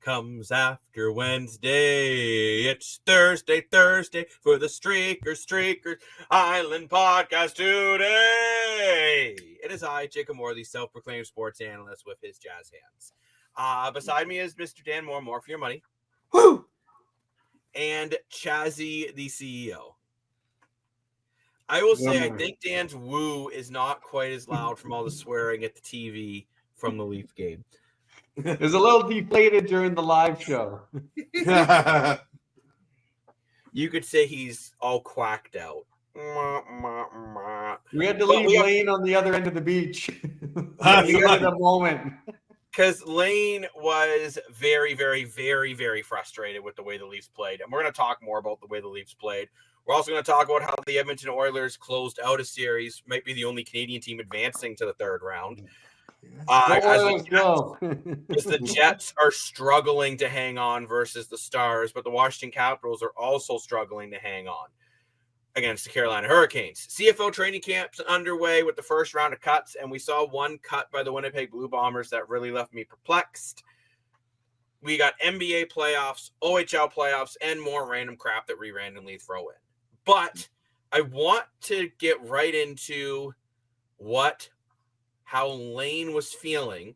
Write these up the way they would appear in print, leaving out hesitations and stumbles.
comes after Wednesday. It's Thursday for the Streakers Island podcast today. It is I, Jacob Moore, the self-proclaimed sports analyst with his jazz hands. Beside me is Mr. Dan Moore for your money. Woo! And Chazzy, the CEO. I will say, I think Dan's woo is not quite as loud from all the swearing at the TV from the Leaf game. It was a little deflated during the live show. You could say he's all quacked out. We had to leave Lane on the other end of the beach. At the moment. Because Lane was very, very, very, very frustrated with the way the Leafs played. And we're going to talk more about the way the Leafs played. We're also going to talk about how the Edmonton Oilers closed out a series, might be the only Canadian team advancing to the third round. As the Jets are struggling to hang on versus the Stars, but the Washington Capitals are also struggling to hang on against the Carolina Hurricanes. CFL Training Camp's underway with the first round of cuts, and we saw one cut by the Winnipeg Blue Bombers that really left me perplexed. We got NBA playoffs, OHL playoffs, and more random crap that we randomly throw in. But I want to get right into how Lane was feeling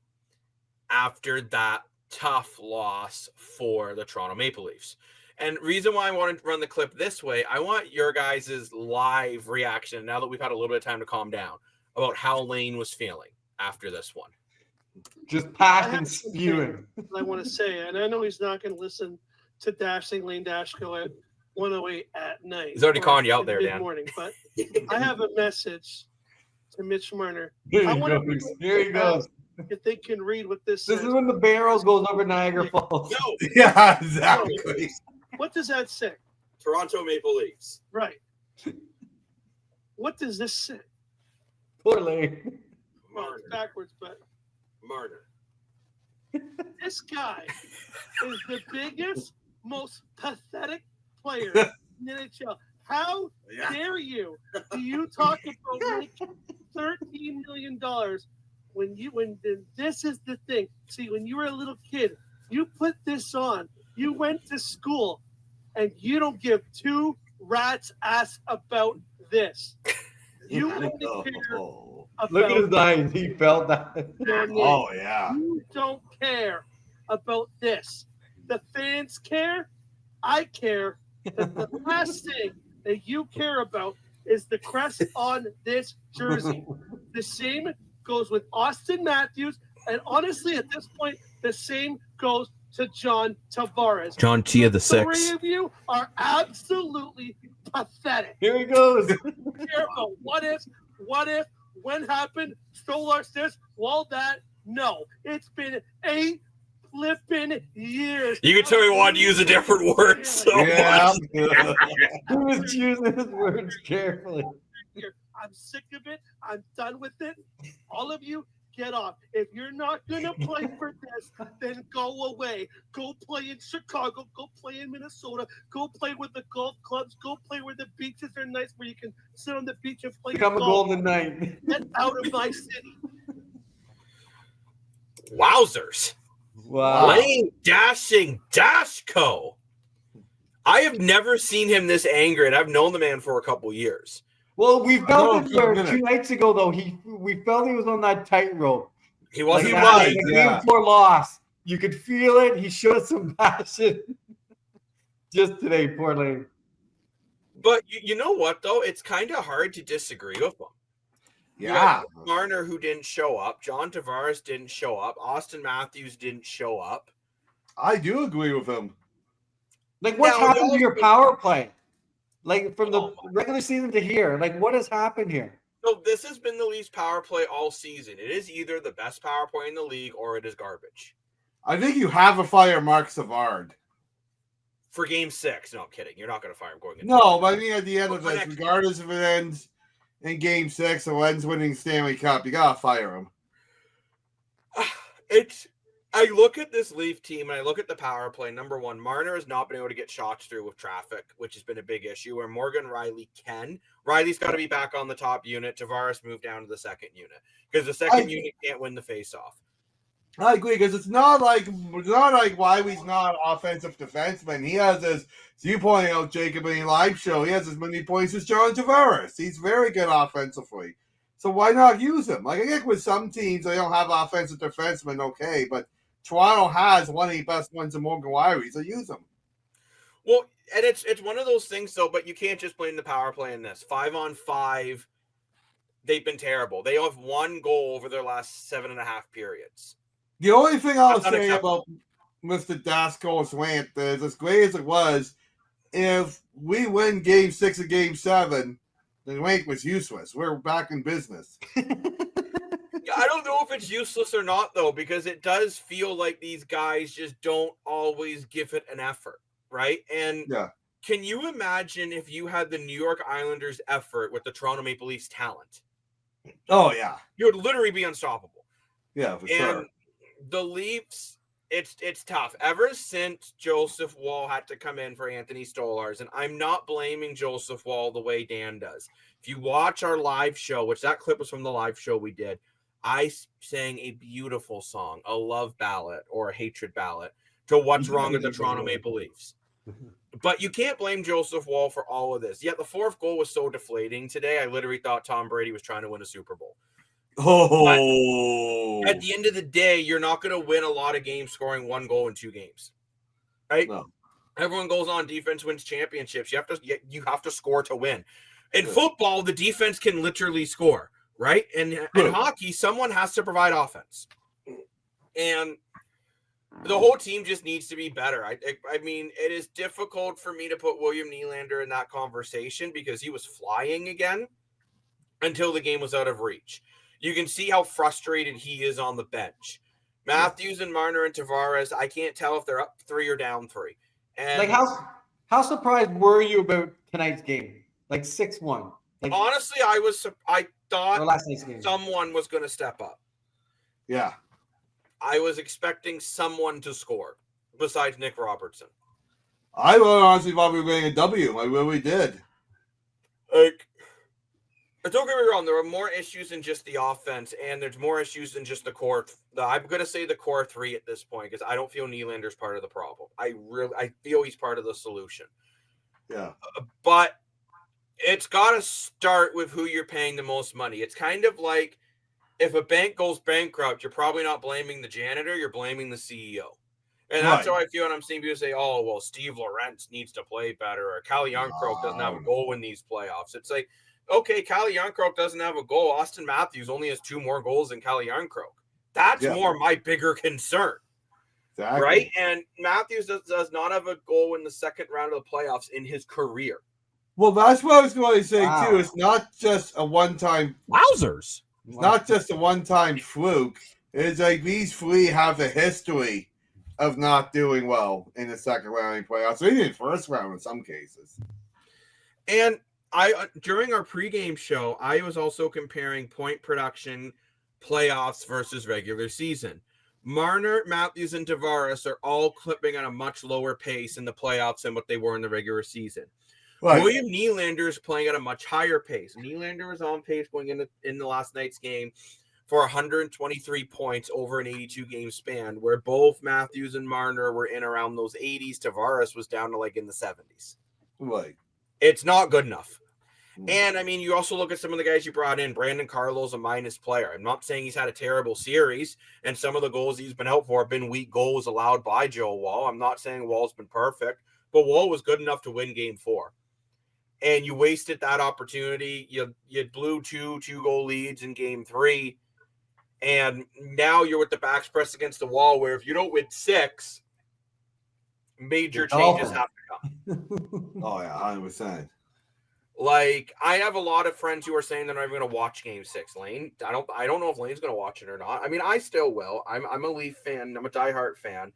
after that tough loss for the Toronto Maple Leafs. And reason why I wanted to run the clip this way, I want your guys' live reaction, now that we've had a little bit of time to calm down, about how Lane was feeling after this one. Just passion spewing. I want to say, and I know he's not going to listen to Dashing Lane Dashko at 1:08 at night. He's already calling you out there, Dan. Morning, but I have a message to Mitch Marner. Here he goes. If they can read what this This says. is when the barrels goes over Niagara Falls. No. Yeah, exactly. No. What does that say? Toronto Maple Leafs. Right. What does this say? Poor Lane. Well, it's backwards, but Marner. this guy is the biggest, most pathetic player in the NHL. How dare you? Do you talk about making $13 million when this is the thing? See, when you were a little kid, you put this on. You went to school, and you don't give two rats' ass about this. You only care about Look at his eyes. He felt that. Oh, yeah. You don't care about this. The fans care. I care. But the last thing that you care about is the crest on this jersey. The same goes with Austin Matthews. And honestly, at this point, the same goes to John Tavares. John Tia the Three Six. of you are absolutely pathetic. Here he goes. Care about what if, when happened, Stolar's this, all that. No, it's been 8 flipping years. You can tell me wanted to use a different word so much. He was choosing his words carefully. I'm sick of it. I'm done with it. All of you, get off. If you're not going to play for this, then go away. Go play in Chicago. Go play in Minnesota. Go play with the golf clubs. Go play where the beaches are nice, where you can sit on the beach and play Become a golf. Golden Knight. Get out of my city. Wowzers. Wow. Lane Dashing Dashko. I have never seen him this angry, and I've known the man for a couple years. Well, we felt it for 2 nights ago, though. We felt he was on that tightrope. He was. Like game 4 loss. You could feel it. He showed some passion. Just today, poor Lane. But you know what, though? It's kind of hard to disagree with him. Yeah. Marner, who didn't show up. John Tavares didn't show up. Austin Matthews didn't show up. I do agree with him. Like, what's happened to your power play? Like, from the regular season to here, like, what has happened here? So this has been the Leafs power play all season. It is either the best power play in the league or it is garbage. I think you have to fire Mark Savard. For game 6. No, I'm kidding. You're not going to fire him going into No, but I mean, at the end of this, regardless if it ends in game 6 or ends winning Stanley Cup, you got to fire him. I look at this Leaf team and I look at the power play. Number one, Marner has not been able to get shots through with traffic, which has been a big issue, where Morgan Riley can. Riley's got to be back on the top unit. Tavares moved down to the second unit because the second unit can't win the faceoff. I agree because it's not like Wiley's not offensive defenseman. He has as you pointing out, Jacob, in the live show, he has as many points as John Tavares. He's very good offensively. So why not use him? Like I think with some teams they don't have offensive defensemen, okay, but Toronto has one of the best ones in Morgan Wiley, so use him. Well, and it's one of those things though, but you can't just blame the power play in this. 5-on-5, they've been terrible. They have one goal over their last 7.5 periods. The only thing I'll That's say about Mr. Dasko's rant is, as great as it was, if we win Game 6 and Game 7, the rant was useless. We're back in business. I don't know if it's useless or not, though, because it does feel like these guys just don't always give it an effort, right? And can you imagine if you had the New York Islanders' effort with the Toronto Maple Leafs' talent? Oh, yeah. You would literally be unstoppable. Yeah, for sure. The Leafs, it's tough. Ever since Joseph Woll had to come in for Anthony Stolarz, and I'm not blaming Joseph Woll the way Dan does. If you watch our live show, which that clip was from the live show we did, I sang a beautiful song, a love ballad or a hatred ballad to What's Wrong with the Toronto Maple Leafs. But you can't blame Joseph Woll for all of this. Yet the fourth goal was so deflating today, I literally thought Tom Brady was trying to win a Super Bowl. Oh, but at the end of the day, you're not going to win a lot of games scoring one goal in 2 games, right? No. Everyone goes on defense wins championships. You have to score to win. In football, the defense can literally score, right? And in hockey, someone has to provide offense, and the whole team just needs to be better. I mean, it is difficult for me to put William Nylander in that conversation because he was flying again until the game was out of reach. You can see how frustrated he is on the bench. Matthews and Marner and Tavares, I can't tell if they're up 3 or down 3. And like how surprised were you about tonight's game? Like 6-1. Like, honestly, I thought someone was going to step up. Yeah. I was expecting someone to score besides Nick Robertson. I honestly thought we were getting a W. I really did. Like, don't get me wrong, there are more issues than just the offense, and there's more issues than just the core. I'm going to say the core 3 at this point because I don't feel Nylander's part of the problem. I feel he's part of the solution. Yeah. But it's got to start with who you're paying the most money. It's kind of like if a bank goes bankrupt, you're probably not blaming the janitor, you're blaming the CEO. And that's how I feel when I'm seeing people say, oh, well, Steve Lorentz needs to play better, or Calle Jarnkrok doesn't have a goal in these playoffs. It's like, okay, Calle Jarnkrok doesn't have a goal. Austin Matthews only has 2 more goals than Calle Jarnkrok. That's more my bigger concern. Exactly. Right? And Matthews does not have a goal in the second round of the playoffs in his career. Well, that's what I was going to say, too. It's not just a one-time... Wowzers. It's not just a one-time fluke. It's like these 3 have a history of not doing well in the second round of playoffs, or even first round in some cases. And during our pregame show, I was also comparing point production, playoffs versus regular season. Marner, Matthews, and Tavares are all clipping at a much lower pace in the playoffs than what they were in the regular season. Right. William Nylander is playing at a much higher pace. Nylander was on pace going in the last night's game for 123 points over an 82-game span, where both Matthews and Marner were in around those 80s. Tavares was down to like in the 70s. Right. It's not good enough. And, I mean, you also look at some of the guys you brought in. Brandon Carlo's a minus player. I'm not saying he's had a terrible series, and some of the goals he's been out for have been weak goals allowed by Joe Woll. I'm not saying Woll's been perfect, but Woll was good enough to win Game 4. And you wasted that opportunity. You blew 2 2-goal leads in Game 3, and now you're with the backs pressed against the wall where if you don't win 6, major changes have to come. Oh, yeah, 100%. Like, I have a lot of friends who are saying they're not even going to watch Game 6. Lane, I don't know if Lane's going to watch it or not. I mean, I still will. I'm a Leaf fan. I'm a diehard fan.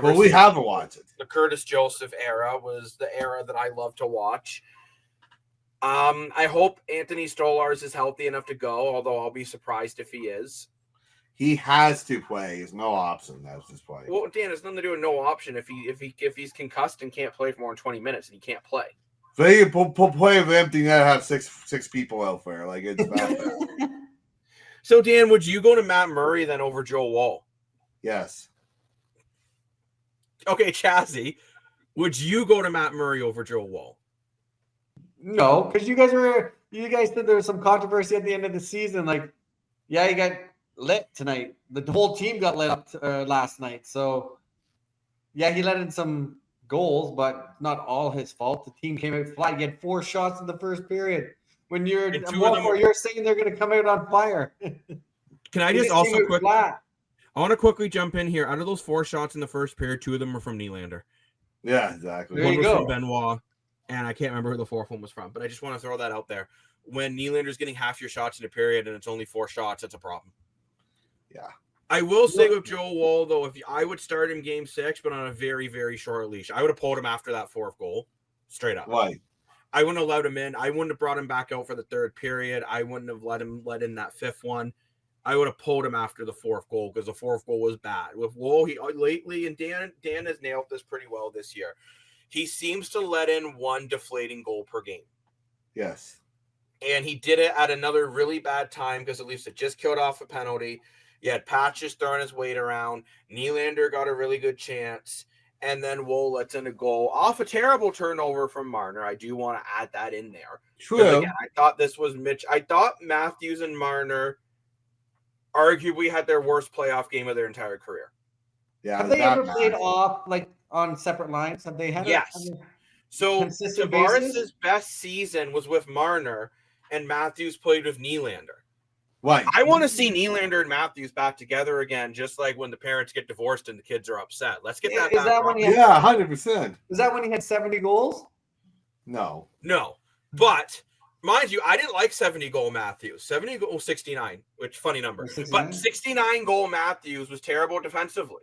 Well, we haven't watched it. The Curtis Joseph era was the era that I love to watch. I hope Anthony Stolarz is healthy enough to go, although I'll be surprised if he is. He has to play. There's no option. That's his play. Well, Dan, it's nothing to do with no option. If he's concussed and can't play for more than 20 minutes, and he can't play. So you can play with empty net, have six people out there. Like, it's bad. So, Dan, would you go to Matt Murray then over Joe Woll? Yes. Okay, Chazzy, would you go to Matt Murray over Joe Wall? No, because you guys said there was some controversy at the end of the season. Like, yeah, you got lit tonight. The whole team got lit up last night. So, yeah, he let in some goals, but not all his fault. The team came out flat. You had 4 shots in the first period. When you're saying they're going to come out on fire. Can I just also quickly? I want to quickly jump in here. Out of those 4 shots in the first period, 2 of them were from Nylander. Yeah, exactly. One was from Benoit, and I can't remember who the 4th one was from, but I just want to throw that out there. When Nylander's getting half your shots in a period and it's only 4 shots, that's a problem. Yeah. I will say with Joe Wall, though, I would start him game 6, but on a very, very short leash. I would have pulled him after that 4th goal, straight up. Right. I wouldn't have allowed him in. I wouldn't have brought him back out for the 3rd period. I wouldn't have let in that 5th one. I would have pulled him after the 4th goal because the 4th goal was bad. With Wall, he lately, and Dan has nailed this pretty well this year. He seems to let in 1 deflating goal per game. Yes. And he did it at another really bad time because at least it just killed off a penalty. You had Patches throwing his weight around. Nylander got a really good chance. And then Woll lets in a goal off a terrible turnover from Marner. I do want to add that in there. True. Again, I thought this was Mitch. I thought Matthews and Marner arguably had their worst playoff game of their entire career. Yeah. Have they ever played off like on separate lines? Have they had? Yes. So Tavares' best season was with Marner, and Matthews played with Nylander. Right. I want to see Nylander and Matthews back together again, just like when the parents get divorced and the kids are upset. Let's get that back. 100%. Is that when he had 70 goals? No. But mind you, I didn't like 70-goal Matthews. 70 goal 69, which funny number. 69? But 69-goal Matthews was terrible defensively.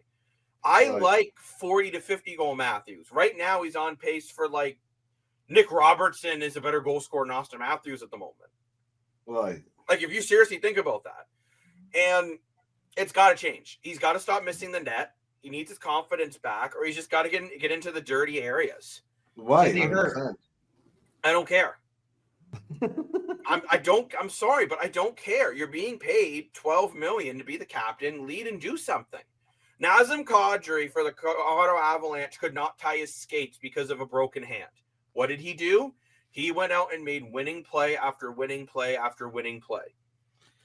I like 40 to 50-goal Matthews. Right now, he's on pace for like Nick Robertson is a better goal scorer than Austin Matthews at the moment. Right. Like, if you seriously think about that. And it's got to change. He's got to stop missing the net. He needs his confidence back, or he's just got to get into the dirty areas. Right. I don't care. I'm sorry, but I don't care. You're being paid $12 million to be the captain, lead, and do something. Nazem Kadri for the Colorado Avalanche could not tie his skates because of a broken hand. What did he do? He went out and made winning play after winning play after winning play.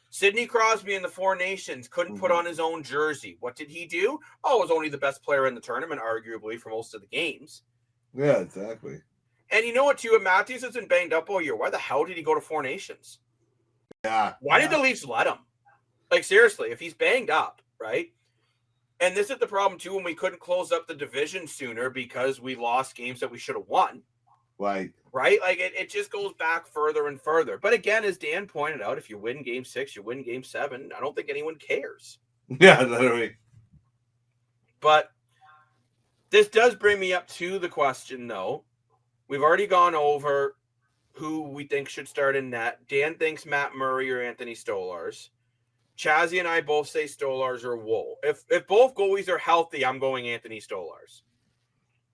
Sidney Crosby in the Four Nations couldn't put on his own jersey. What did he do? Oh, was only the best player in the tournament, arguably, for most of the games. Yeah, exactly. And you know what, too? If Matthews has been banged up all year, why the hell did he go to Four Nations? Yeah. Why did the Leafs let him? Like, seriously, if he's banged up, right? And this is the problem, too, when we couldn't close up the division sooner because we lost games that we should have won. Right. Right? Like, it just goes back further and further. But again, as Dan pointed out, if you win game 6, you win game 7. I don't think anyone cares. Yeah, literally. But this does bring me up to the question, though. We've already gone over who we think should start in net. Dan thinks Matt Murray or Anthony Stolarz. Chazzy and I both say Stolarz or Woll. If both goalies are healthy, I'm going Anthony Stolarz.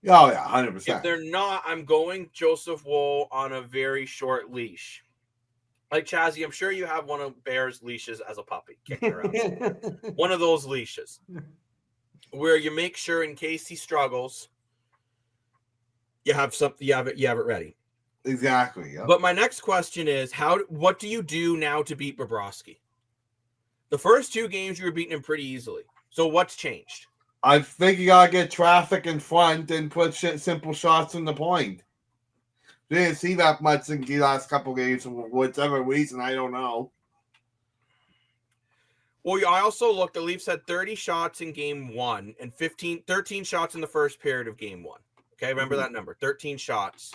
Oh, yeah, 100%. If they're not, I'm going Joseph Woll on a very short leash. Like, Chazzy, I'm sure you have one of Bear's leashes as a puppy kicking around. One of those leashes where you make sure in case he struggles, you have something, you have it ready. Exactly. Yep. But my next question is, what do you do now to beat Bobrovsky? The first 2 games you were beating him pretty easily. So what's changed? I think you gotta get traffic in front and put simple shots in the point. We didn't see that much in the last couple games for whatever reason. I don't know. Well, I also looked. The Leafs had 30 shots in game 1 and 13 shots in the first period of game 1. Okay, remember that number. 13 shots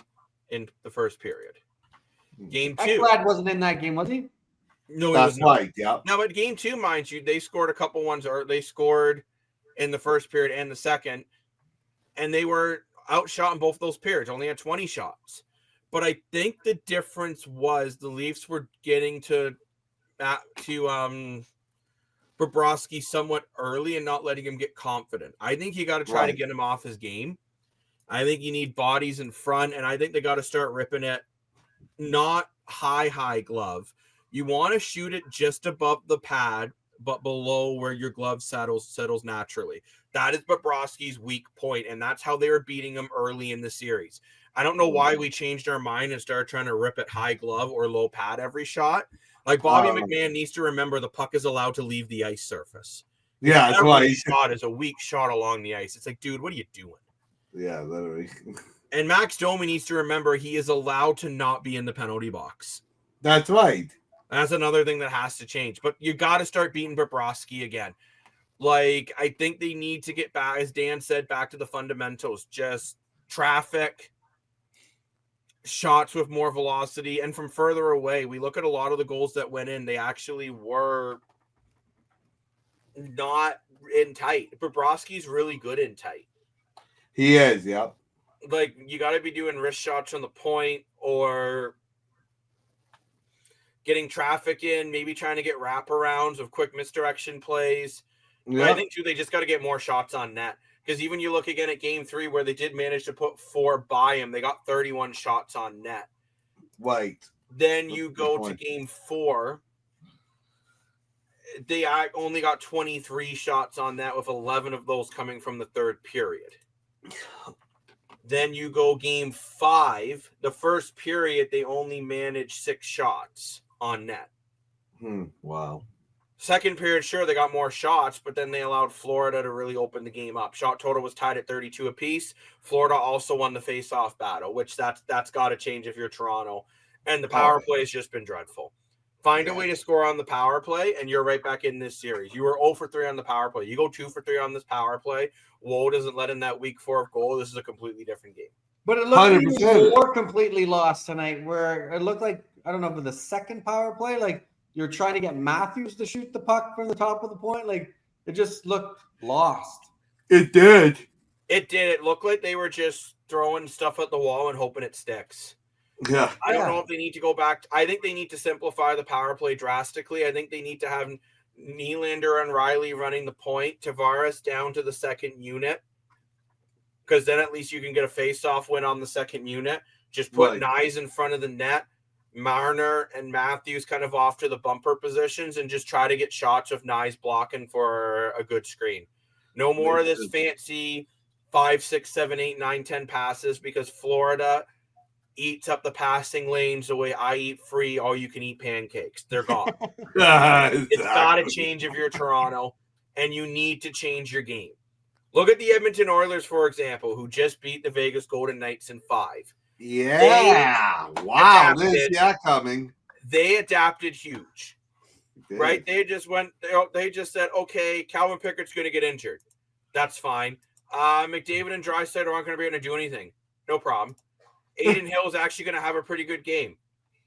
in the first period. Game 2. Ekblad wasn't in that game, was he? No, that's right. Yeah. Now, but game 2, mind you, they scored a couple ones, or they scored in the first period and the second, and they were outshot in both those periods. Only had 20 shots. But I think the difference was the Leafs were getting to Bobrovsky somewhat early and not letting him get confident. I think you got to try to get him off his game. I think you need bodies in front, and I think they got to start ripping it, not high glove. You want to shoot it just above the pad but below where your glove settles naturally. That is Bobrovsky's weak point, and that's how they were beating him early in the series. I don't know why we changed our mind and started trying to rip at high glove or low pad every shot. Like Bobby McMahon needs to remember the puck is allowed to leave the ice surface. Yeah, that's why every shot is a weak shot along the ice. It's like, dude, what are you doing? Yeah, literally. And Max Domi needs to remember he is allowed to not be in the penalty box. That's right. That's another thing that has to change. But you got to start beating Bobrovsky again. Like, I think they need to get back, as Dan said, back to the fundamentals. Just traffic, shots with more velocity, and from further away. We look at a lot of the goals that went in, they actually were not in tight. Bobrovsky's really good in tight. He is, yep. Like, you got to be doing wrist shots on the point or getting traffic in, maybe trying to get wraparounds of quick misdirection plays. Yep. But I think, too, they just got to get more shots on net. Because even you look again at Game 3 where they did manage to put 4 by him, they got 31 shots on net. Right. Then you go to Game 4, they only got 23 shots on net with 11 of those coming from the third period. Then you go Game 5, the first period, they only managed 6 shots on net. Wow. Second period, sure, they got more shots, but then they allowed Florida to really open the game up. Shot total was tied at 32 apiece. Florida also won the face-off battle, which that's got to change if you're Toronto. And the power play has just been dreadful. Find a way to score on the power play, and you're right back in this series. You were 0 for 3 on the power play. You go 2 for 3 on this power play. Woe doesn't let in that week 4 goal. This is a completely different game. But it looked like it 100%. was more completely lost tonight, where it looked like, I don't know, for the second power play, like you're trying to get Matthews to shoot the puck from the top of the point. Like, it just looked lost. It did. It did. It looked like they were just throwing stuff at the wall and hoping it sticks. Yeah. I don't know if they need to go back. I think they need to simplify the power play drastically. I think they need to have Nylander and Riley running the point, Tavares down to the second unit, because then at least you can get a face-off win on the second unit. Just put Nyes in front of the net, Marner and Matthews kind of off to the bumper positions, and just try to get shots of Nyes blocking for a good screen. No more of this fancy 5, 6, 7, 8, 9, 10 passes, because Florida eats up the passing lanes the way I eat free all-you-can-eat pancakes. They're gone. Exactly. It's got to change if you're Toronto, and you need to change your game. Look at the Edmonton Oilers, for example, who just beat the Vegas Golden Knights in 5. Yeah. Wow. Didn't see that coming. They adapted huge, right? They just said, okay, Calvin Pickett's going to get injured. That's fine. McDavid and Draisaitl aren't going to be able to do anything. No problem. Aiden Hill is actually going to have a pretty good game.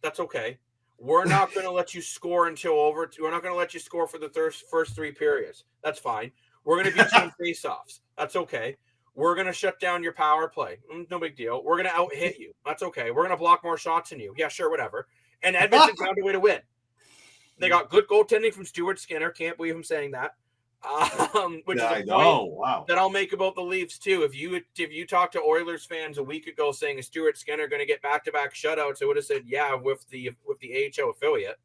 That's okay. We're not going to let you score we're not going to let you score for the first 3 periods. That's fine. We're going to beat you in faceoffs. That's okay. We're going to shut down your power play. No big deal. We're going to out-hit you. That's okay. We're going to block more shots than you. Yeah, sure, whatever. And Edmonton found a way to win. They got good goaltending from Stuart Skinner. Can't believe I'm saying that. Which is a point that I'll make about the Leafs too. If you talk to Oilers fans a week ago saying is Stuart Skinner going to get back-to-back shutouts, I would have said yeah with the AHL affiliate.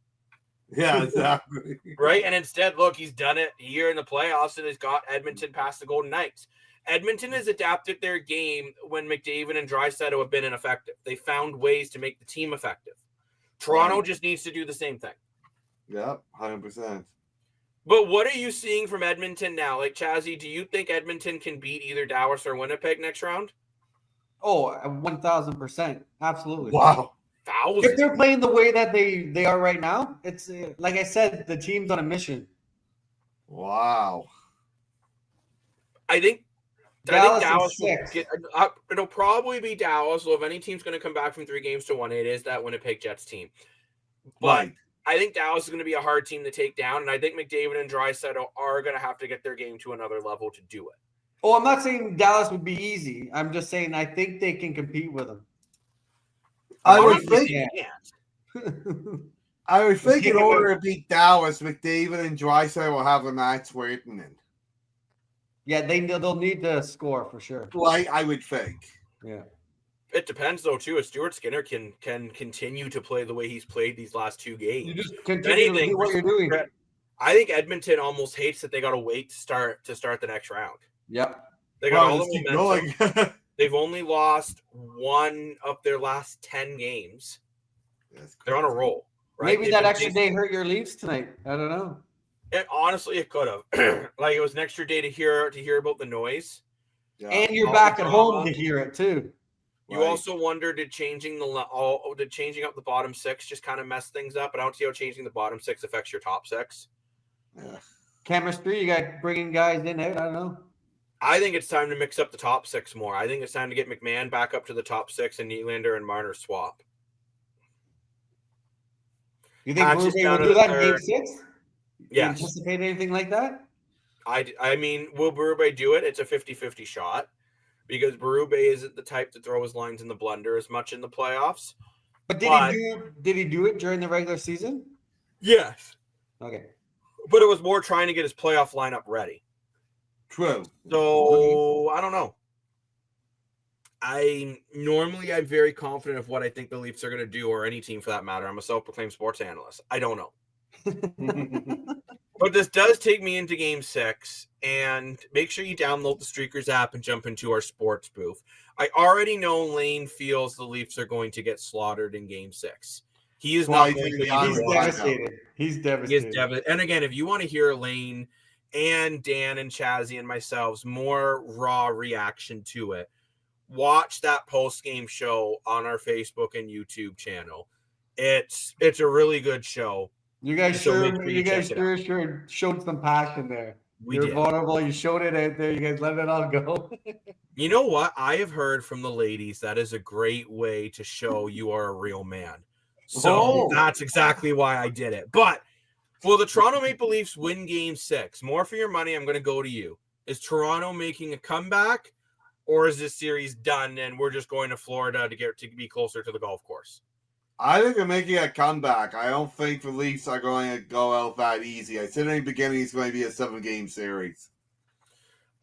Yeah, exactly. Right, and instead, look, he's done it here in the playoffs and has got Edmonton past the Golden Knights. Edmonton has adapted their game when McDavid and Draisaitl have been ineffective. They found ways to make the team effective. Toronto just needs to do the same thing. Yep, 100%. But what are you seeing from Edmonton now? Like, Chazzy, do you think Edmonton can beat either Dallas or Winnipeg next round? Oh, 1,000%. Absolutely. Wow. If they're playing the way that they are right now, it's like I said, the team's on a mission. Wow. I think Dallas it'll probably be Dallas. Well, if any team's going to come back from 3 games to 1, it is that Winnipeg Jets team. But I think Dallas is going to be a hard team to take down, and I think McDavid and Draisaitl are going to have to get their game to another level to do it. Oh, I'm not saying Dallas would be easy. I'm just saying I think they can compete with them. I would think in order to beat Dallas, McDavid and Draisaitl will have a match waiting in. Yeah, they'll need to score for sure. Like I would think. Yeah. It depends though too. If Stuart Skinner can continue to play the way he's played these last 2 games, You just continue to do what you're doing. I think Edmonton almost hates that they got to wait to start the next round. Yep. They got all just the keep momentum. going. They've only lost 1 of their last 10 games. They're on a roll, right? Maybe that extra day hurt your Leafs tonight. I don't know. Honestly, it could have. Like, it was an extra day to hear about the noise. Yeah. And you're All back the at drama. home to hear it too. You Right. also wonder, did changing up the bottom 6 just kind of mess things up? But I don't see how changing the bottom 6 affects your top 6. Yeah. Chemistry, you got bringing guys in out. I don't know. I think it's time to mix up the top 6 more. I think it's time to get McMahon back up to the top 6 and Nylander and Marner swap. You think Patches Berube down will to do that the in Game third. 6? Yes. Anticipate anything like that? I mean, will Berube do it? It's a 50-50 shot because Berube isn't the type to throw his lines in the blender as much in the playoffs. But did he do it during the regular season? Yes. Okay. But it was more trying to get his playoff lineup ready. True. So I don't know. I'm very confident of what I think the Leafs are going to do, or any team for that matter. I'm a self-proclaimed sports analyst. I don't know. But this does take me into Game 6, and make sure you download the Streakers app and jump into our sports booth. I already know Lane feels the Leafs are going to get slaughtered in Game 6. He is not going to be He's watching. devastated. He's He is devastated. devastated. And again, if you want to hear Lane and Dan and Chazzy and myself's more raw reaction to it, watch that post-game show on our Facebook and YouTube channel. It's a really good show. You guys So sure make sure you check it sure showed some passion there. You're did. vulnerable. You showed it out there. You guys let it all go. You know what? I have heard from the ladies that is a great way to show you are a real man. So that's exactly why I did it. But will the Toronto Maple Leafs win Game 6? More for your money, I'm going to go to you. Is Toronto making a comeback, or is this series done and we're just going to Florida to be closer to the golf course? I think they're making a comeback. I don't think the Leafs are going to go out that easy. I said in the beginning it's going to be a 7-game series.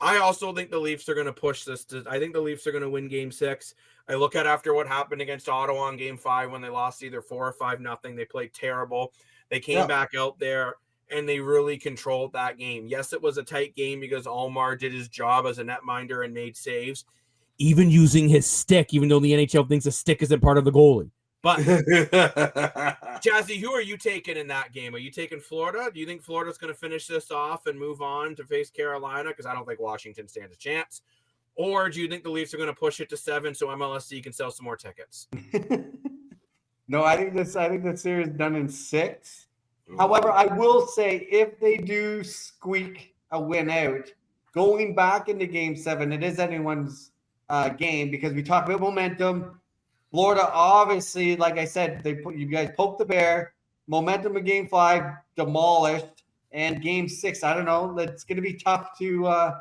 I also think the Leafs are going to push this. I think the Leafs are going to win Game 6. I look at after what happened against Ottawa in Game 5 when they lost either 4 or 5-0. They played terrible. They came back out there and they really controlled that game. Yes, it was a tight game because Almar did his job as a netminder and made saves, even using his stick, even though the NHL thinks a stick isn't part of the goalie. But Jazzy, who are you taking in that game? Are you taking Florida? Do you think Florida's going to finish this off and move on to face Carolina? Because I don't think Washington stands a chance. Or do you think the Leafs are going to push it to 7 so MLSC can sell some more tickets? No, I think the series is done in 6. However, I will say if they do squeak a win out, going back into Game 7, it is anyone's game because we talk about momentum. Florida, obviously, like I said, you guys poked the bear. Momentum in Game 5 demolished, and Game 6, I don't know. It's going to be tough to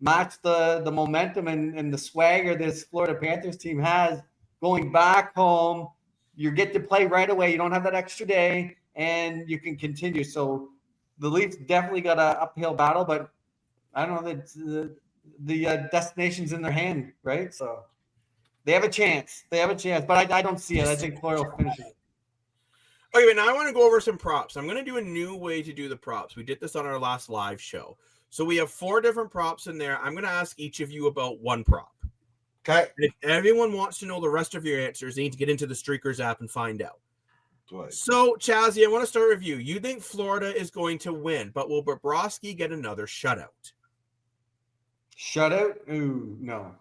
match the momentum and the swagger this Florida Panthers team has going back home. You get to play right away. You don't have that extra day, and you can continue. So the Leafs definitely got an uphill battle, but I don't know. The destination's in their hand, right? So they have a chance. But I don't see it. I think Florida will finish it. Okay, but now I want to go over some props. I'm going to do a new way to do the props. We did this on our last live show. So we have 4 different props in there. I'm going to ask each of you about one prop. Okay. If everyone wants to know the rest of your answers, they need to get into the Streakers app and find out. Right. So, Chazzy, I want to start with you. You think Florida is going to win, but will Bobrovsky get another shutout? Shutout? Ooh, no.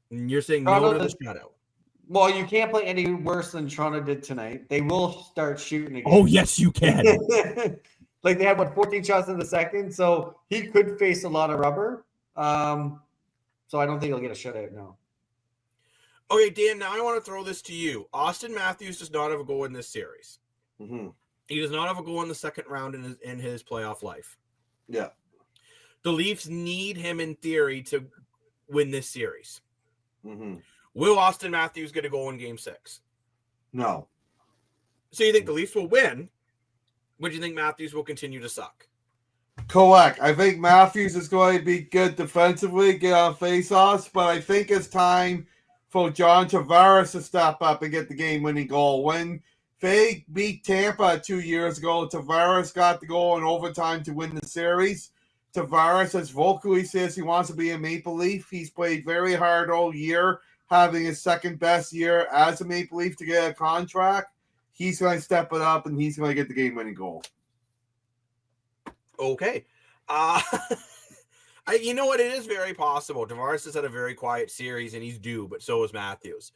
And you're saying Toronto no to the shutout. Well, you can't play any worse than Toronto did tonight. They will start shooting again. Oh, yes, you can. Like they had 14 shots in the second, so he could face a lot of rubber. So I don't think he'll get a shutout. No. Okay, Dan. Now I want to throw this to you. Austin Matthews does not have a goal in this series. Mm-hmm. He does not have a goal in the second round in his playoff life. Yeah. The Leafs need him in theory to win this series. Mm-hmm. Will Austin Matthews get a goal in Game 6? No. So you think the Leafs will win, but do you think Matthews will continue to suck? Correct. I think Matthews is going to be good defensively, get on faceoffs, but I think it's time for John Tavares to step up and get the game-winning goal. When they beat Tampa 2 years ago. Tavares got the goal in overtime to win the series. Tavares has vocally says he wants to be a Maple Leaf. He's played very hard all year, having his second best year as a Maple Leaf to get a contract. He's going to step it up, and he's going to get the game-winning goal. Okay. You know what? It is very possible. Tavares has had a very quiet series, and he's due, but so is Matthews.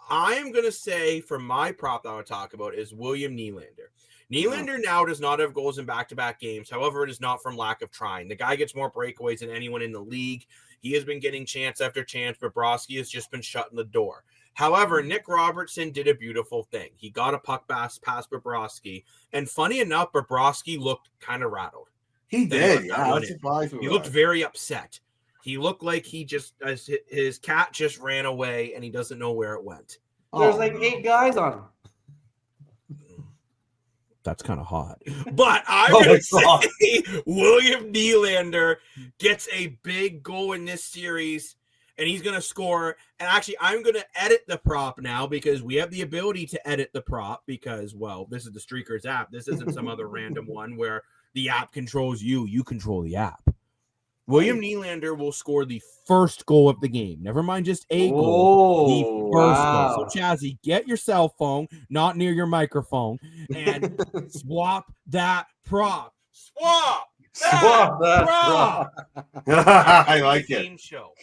I am going to say, for my prop that I want to talk about, is William Nylander. Nylander now does not have goals in back-to-back games. However, it is not from lack of trying. The guy gets more breakaways than anyone in the league. He has been getting chance after chance, but Bobrovsky has just been shutting the door. However, Nick Robertson did a beautiful thing. He got a puck pass past Bobrovsky, and funny enough, Bobrovsky looked kind of rattled. He did, yeah. I was surprised with He looked very upset. He looked like his cat just ran away, and he doesn't know where it went. There's like 8 guys on him. That's kind of hot. But I'm going to say William Nylander gets a big goal in this series, and he's going to score. And actually, I'm going to edit the prop now because we have the ability to edit the prop because, well, this is the Streakers app. This isn't some other random one where the app controls you. You control the app. William Nylander will score the first goal of the game. Never mind just a goal. The first goal. So, Chazzy, get your cell phone, not near your microphone, and swap that prop. Swap that prop. I like it. Show.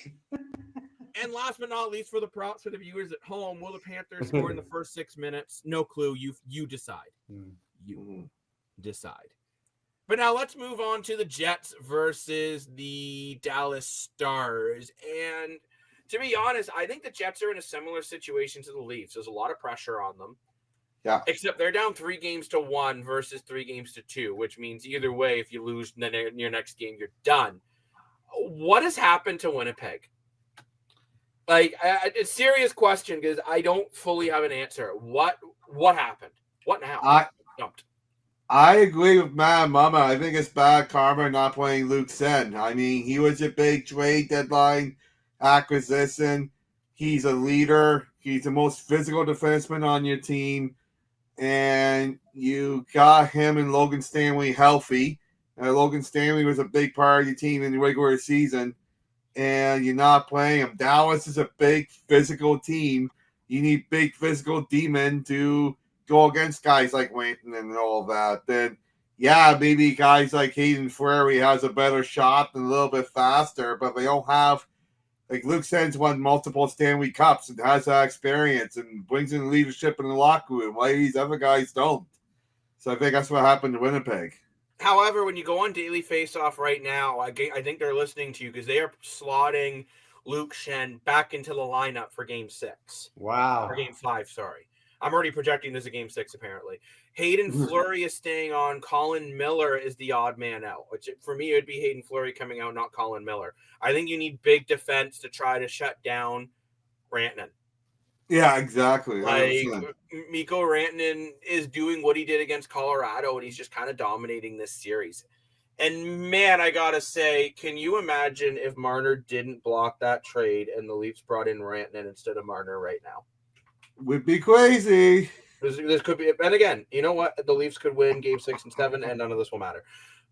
And last but not least, for the props for the viewers at home, will the Panthers score in the first 6 minutes? No clue. You decide. You decide. But now let's move on to the Jets versus the Dallas Stars. And to be honest, I think the Jets are in a similar situation to the Leafs. There's a lot of pressure on them. Yeah. Except they're down 3-1 versus 3-2, which means either way, if you lose your next game, you're done. What has happened to Winnipeg? Like, it's a serious question because I don't fully have an answer. What happened? What now? Dumped. I agree with Matt Mama. I think it's bad karma not playing Luke Sen. I mean, he was a big trade deadline acquisition. He's a leader. He's the most physical defenseman on your team. And you got him and Logan Stanley healthy. Logan Stanley was a big part of your team in the regular season. And you're not playing him. Dallas is a big physical team. You need big physical D-men to go against guys like Wanton and all of that, then yeah, maybe guys like Hayden Fleury has a better shot and a little bit faster, but they don't have, like Luke Sen's won multiple Stanley Cups and has that experience and brings in leadership in the locker room. Why these other guys don't. So I think that's what happened to Winnipeg. However, when you go on Daily Faceoff right now, I think they're listening to you because they are slotting Luke Schenn back into the lineup for Game 6. Wow. Or Game 5, sorry. I'm already projecting this as a Game 6, apparently. Hayden Fleury is staying on. Colin Miller is the odd man out, which for me, it would be Hayden Fleury coming out, not Colin Miller. I think you need big defense to try to shut down Rantanen. Yeah, exactly. Like, Mikko Rantanen is doing what he did against Colorado, and he's just kind of dominating this series. And, man, I got to say, can you imagine if Marner didn't block that trade and the Leafs brought in Rantanen instead of Marner right now? Would be crazy. This could be, and again, you know what? The Leafs could win Game 6 and 7, and none of this will matter.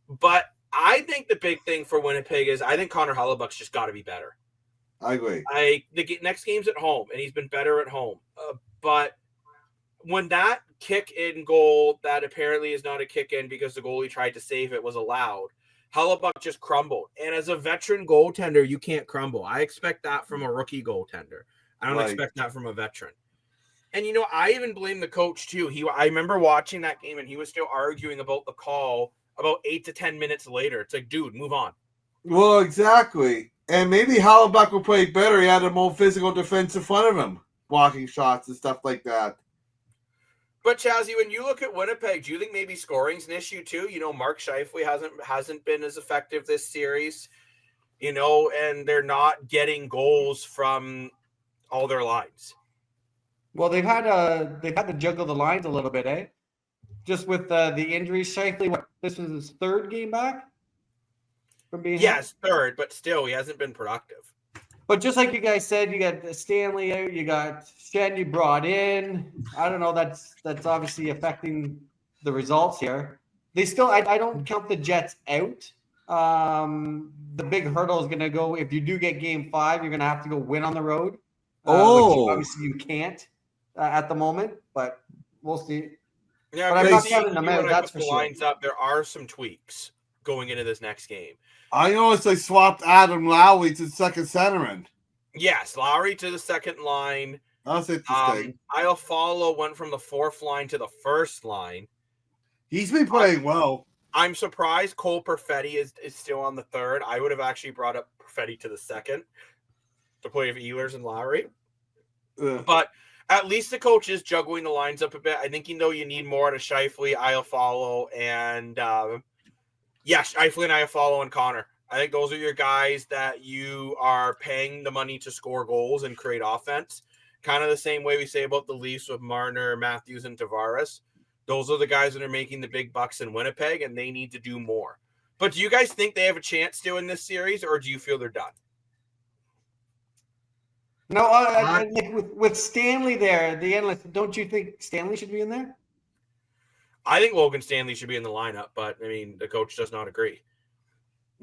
But I think the big thing for Winnipeg is I think Connor Hellebuyck's just got to be better. I agree. The next game's at home, and he's been better at home. But when that kick-in goal that apparently is not a kick-in because the goalie tried to save it was allowed, Hellebuyck just crumbled. And as a veteran goaltender, you can't crumble. I expect that from a rookie goaltender. I don't expect that from a veteran. And, you know, I even blame the coach, too. I remember watching that game, and he was still arguing about the call about 8 to 10 minutes later. It's like, dude, move on. Well, exactly. And maybe Hellebuyck will play better. He had a more physical defense in front of him, blocking shots and stuff like that. But, Chazzy, when you look at Winnipeg, do you think maybe scoring's an issue, too? You know, Mark Scheifele hasn't been as effective this series, you know, and they're not getting goals from all their lines. Well, they've had to juggle the lines a little bit, eh? Just with the injuries. Shifley, this was his 3rd game back from being yes, 3rd, but still he hasn't been productive. But just like you guys said, you got Stanley out, you got Shen you brought in. I don't know. That's obviously affecting the results here. They still, I don't count the Jets out. The big hurdle is going to go if you do get Game 5, you're going to have to go win on the road, which obviously you can't at the moment. But we'll see. Yeah, but I'm not counting them out. That's for sure. Lines up. There are some tweaks going into this next game. I noticed they swapped Adam Lowry to second centerman. Yes, Lowry to the second line. That's interesting. Iafallo went from the fourth line to the first line. He's been playing well. I'm surprised Cole Perfetti is still on the third. I would have actually brought up Perfetti to the second to play with Ehlers and Lowry. But at least the coach is juggling the lines up a bit. I think you need more out of Scheifele, Iafallo, and Scheifele and Iafallo and Connor. I think those are your guys that you are paying the money to score goals and create offense. Kind of the same way we say about the Leafs with Marner, Matthews, and Tavares. Those are the guys that are making the big bucks in Winnipeg, and they need to do more. But do you guys think they have a chance to in this series, or do you feel they're done? No, I with Stanley there, the analyst, don't you think Stanley should be in there? I think Logan Stanley should be in the lineup, but, I mean, the coach does not agree.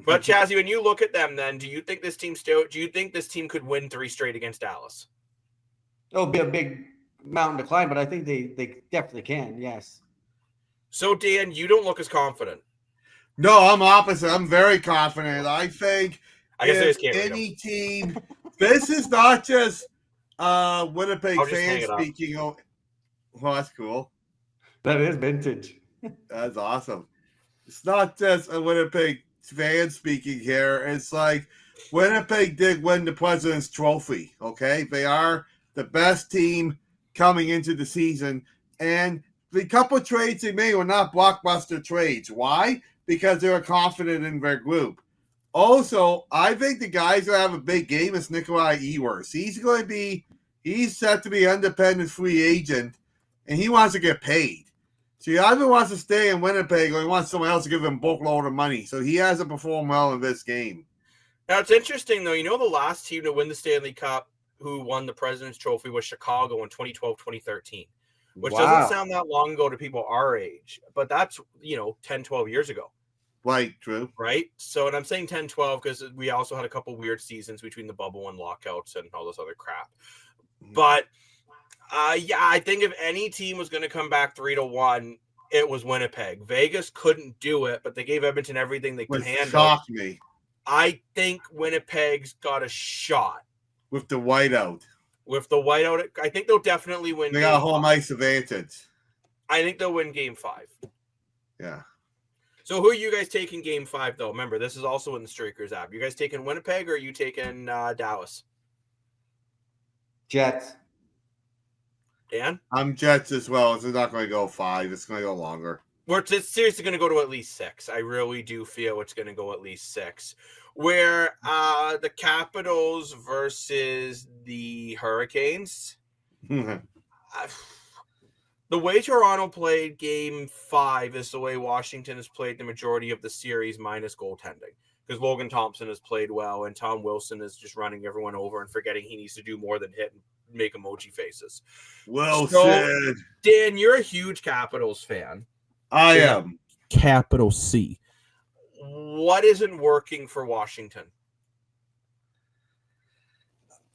But, Chazzy, when you look at them then, do you think this team could win 3 straight against Dallas? It'll be a big mountain to climb, but I think they definitely can, yes. So, Dan, you don't look as confident. No, I'm opposite. I'm very confident. I think any team, this is not just Winnipeg fans speaking. Oh, well, that's cool. That is vintage. That's awesome. It's not just a Winnipeg fan speaking here. It's like Winnipeg did win the President's Trophy, okay? They are the best team coming into the season. And the couple of trades they made were not blockbuster trades. Why? Because they were confident in their group. Also, I think the guys who have a big game is Nikolai Ehlers. He's set to be an independent free agent, and he wants to get paid. So he either wants to stay in Winnipeg or he wants someone else to give him a boatload of money. So he hasn't performed well in this game. Now, it's interesting, though. The last team to win the Stanley Cup who won the President's Trophy was Chicago in 2012-2013, which doesn't sound that long ago to people our age. But that's, 10, 12 years ago. Right, true. Right? So, and I'm saying 10, 12 because we also had a couple weird seasons between the bubble and lockouts and all this other crap. But I think if any team was going to come back 3-1, it was Winnipeg. Vegas couldn't do it, but they gave Edmonton everything they could handle. Shocked me. I think Winnipeg's got a shot. With the whiteout. I think they'll definitely win. They got a home ice advantage. I think they'll win Game 5. Yeah. So who are you guys taking Game 5, though? Remember, this is also in the Streakers app. You guys taking Winnipeg or are you taking Dallas? Jets. Dan? I'm Jets as well. It's not going to go 5. It's going to go longer. It's seriously going to go to at least 6. I really do feel it's going to go at least 6. Where the Capitals versus the Hurricanes, the way Toronto played Game 5 is the way Washington has played the majority of the series minus goaltending. Because Logan Thompson has played well and Tom Wilson is just running everyone over and forgetting he needs to do more than hit and make emoji faces. Well said. Dan, you're a huge Capitals fan. I am. Capital C. What isn't working for Washington?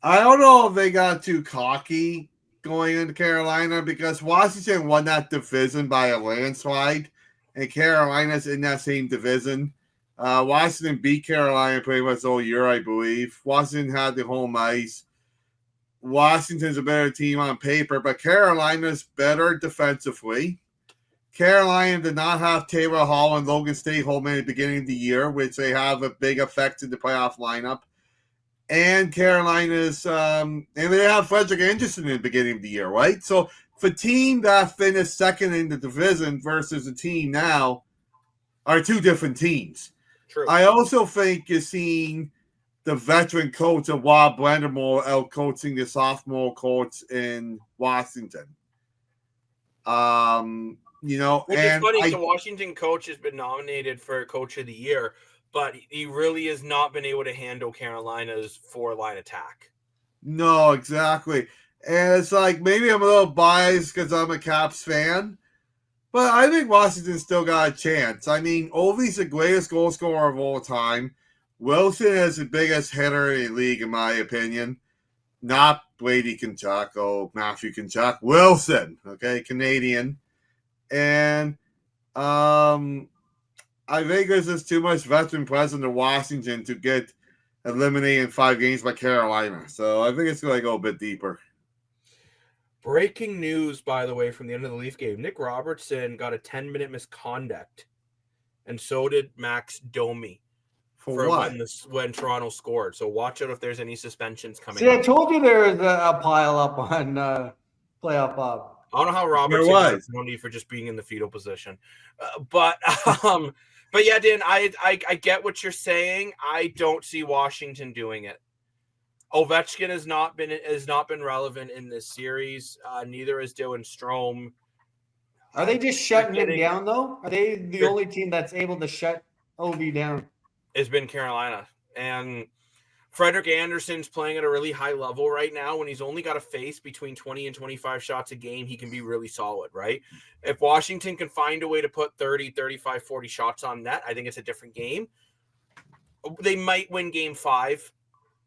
I don't know if they got too cocky going into Carolina because Washington won that division by a landslide, and Carolina's in that same division. Washington beat Carolina pretty much all year, I believe. Washington had the home ice. Washington's a better team on paper, but Carolina's better defensively. Carolina did not have Taylor Hall and Logan State home in the beginning of the year, which they have a big effect in the playoff lineup. And Carolina's, and they have Frederick Anderson in the beginning of the year, right? So for a team that finished second in the division versus a team now are two different teams. True. I also think you're seeing the veteran coach of Rob Blendermore out coaching the sophomore coach in Washington. Which is funny, the Washington coach has been nominated for Coach of the Year, but he really has not been able to handle Carolina's 4-line attack. No, exactly. And it's like maybe I'm a little biased because I'm a Caps fan, but I think Washington still got a chance. I mean, Ovi's the greatest goal scorer of all time. Wilson is the biggest hitter in the league, in my opinion. Not Brady Tkachuk or Matthew Tkachuk. Wilson, okay, Canadian. And I think there's just too much veteran presence in Washington to get eliminated in 5 games by Carolina. So I think it's going to go a bit deeper. Breaking news, by the way, from the end of the Leaf game. Nick Robertson got a 10-minute misconduct, and so did Max Domi. For what? When Toronto scored. So watch out if there's any suspensions coming See, I up. told you there was a pile up on Playoff Bob. I don't know how Robertson got a penalty for just being in the fetal position. But yeah, Dan, I get what you're saying. I don't see Washington doing it. Ovechkin has not been relevant in this series. Neither is Dylan Strome. Are they just shutting him down, though? Are they the only team that's able to shut Ovi down? It's been Carolina. And Frederik Andersen's playing at a really high level right now. When he's only got to face between 20 and 25 shots a game, he can be really solid, right? If Washington can find a way to put 30, 35, 40 shots on net, I think it's a different game. They might win game 5,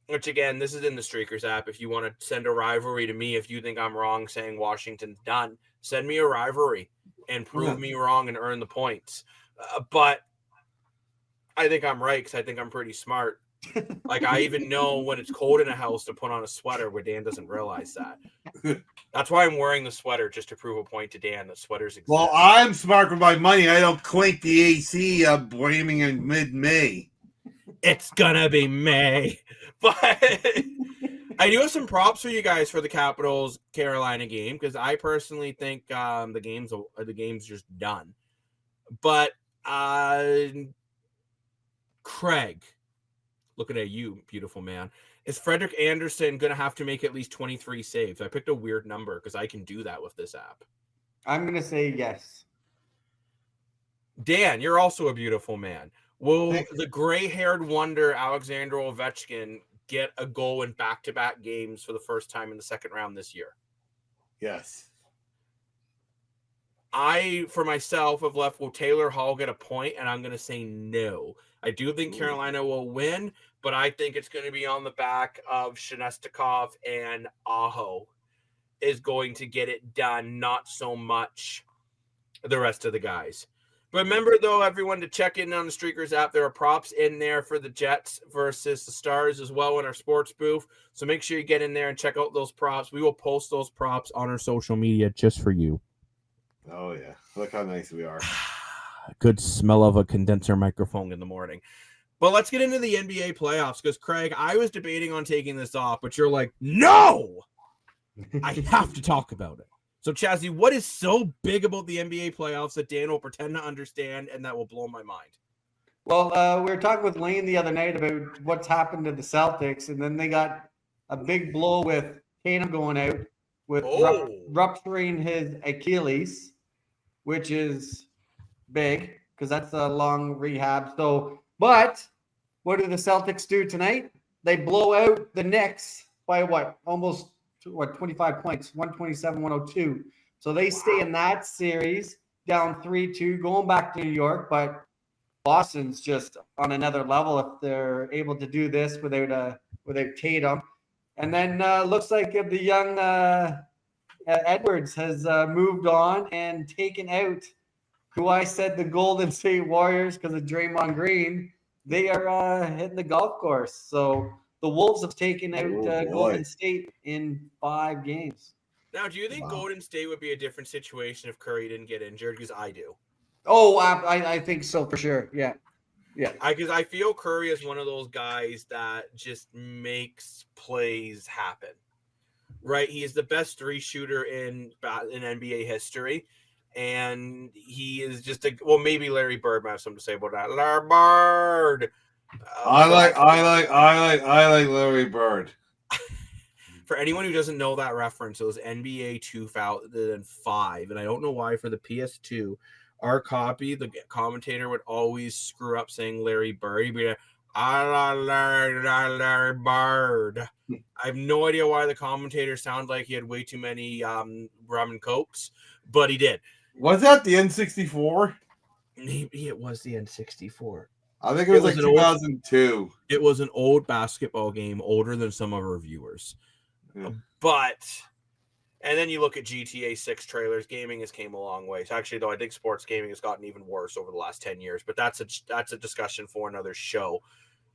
which, again, this is in the Streakers app. If you want to send a rivalry to me, if you think I'm wrong saying Washington's done, send me a rivalry and prove me wrong and earn the points. But I think I'm right because I think I'm pretty smart. Like, I even know when it's cold in a house to put on a sweater where Dan doesn't realize that. That's why I'm wearing the sweater, just to prove a point to Dan that sweaters exist. Well, I'm smart with my money. I don't clink the AC blaming in mid-May. It's gonna be May. But I do have some props for you guys for the Capitals Carolina game because I personally think the game's just done. But Craig, looking at you, beautiful man, is Frederik Andersen going to have to make at least 23 saves? I picked a weird number because I can do that with this app. I'm going to say yes. Dan, you're also a beautiful man. Will the gray-haired wonder Alexander Ovechkin get a goal in back-to-back games for the first time in the second round this year? Yes. I, for myself, have left, will Taylor Hall get a point? And I'm going to say no. I do think Carolina will win, but I think it's going to be on the back of Shinnestikov, and Aho is going to get it done, not so much the rest of the guys. But remember, though, everyone, to check in on the Streakers app. There are props in there for the Jets versus the Stars as well in our sports booth. So make sure you get in there and check out those props. We will post those props on our social media just for you. Oh, yeah. Look how nice we are. Good smell of a condenser microphone in the morning. But let's get into the NBA playoffs because, Craig, I was debating on taking this off, but you're like, no! I have to talk about it. So, Chazzy, what is so big about the NBA playoffs that Dan will pretend to understand and that will blow my mind? Well, we were talking with Lane the other night about what's happened to the Celtics, and then they got a big blow with Tatum going out with rupturing his Achilles, which is big because that's a long rehab. So, but what do the Celtics do tonight? They blow out the Knicks by almost 25 points, 127-102. So they stay in that series down 3-2, going back to New York. But Boston's just on another level if they're able to do this without Tatum. And then looks like the young Edwards has moved on and taken out who I said the Golden State Warriors because of Draymond Green. They are hitting the golf course. So the Wolves have taken out Golden State in 5 games. Now, do you think Golden State would be a different situation if Curry didn't get injured? Because I do. Oh, I think so for sure. Yeah. Yeah. Because I feel Curry is one of those guys that just makes plays happen. Right? He is the best 3-shooter in NBA history. And he is just maybe Larry Bird might have something to say about that. Larry Bird. I like Larry Bird. For anyone who doesn't know that reference, it was NBA 2005, and I don't know why for the PS2 our copy, the commentator would always screw up saying Larry Bird. He'd be like, Larry Bird. I have no idea why the commentator sounded like he had way too many rum and cokes, but he did. Was that the N64? Maybe it was the N64. I think it was like an 2002. It was an old basketball game, older than some of our viewers. Yeah. But, and then you look at GTA 6 trailers, gaming has came a long way. Actually, though, I think sports gaming has gotten even worse over the last 10 years, but that's a discussion for another show.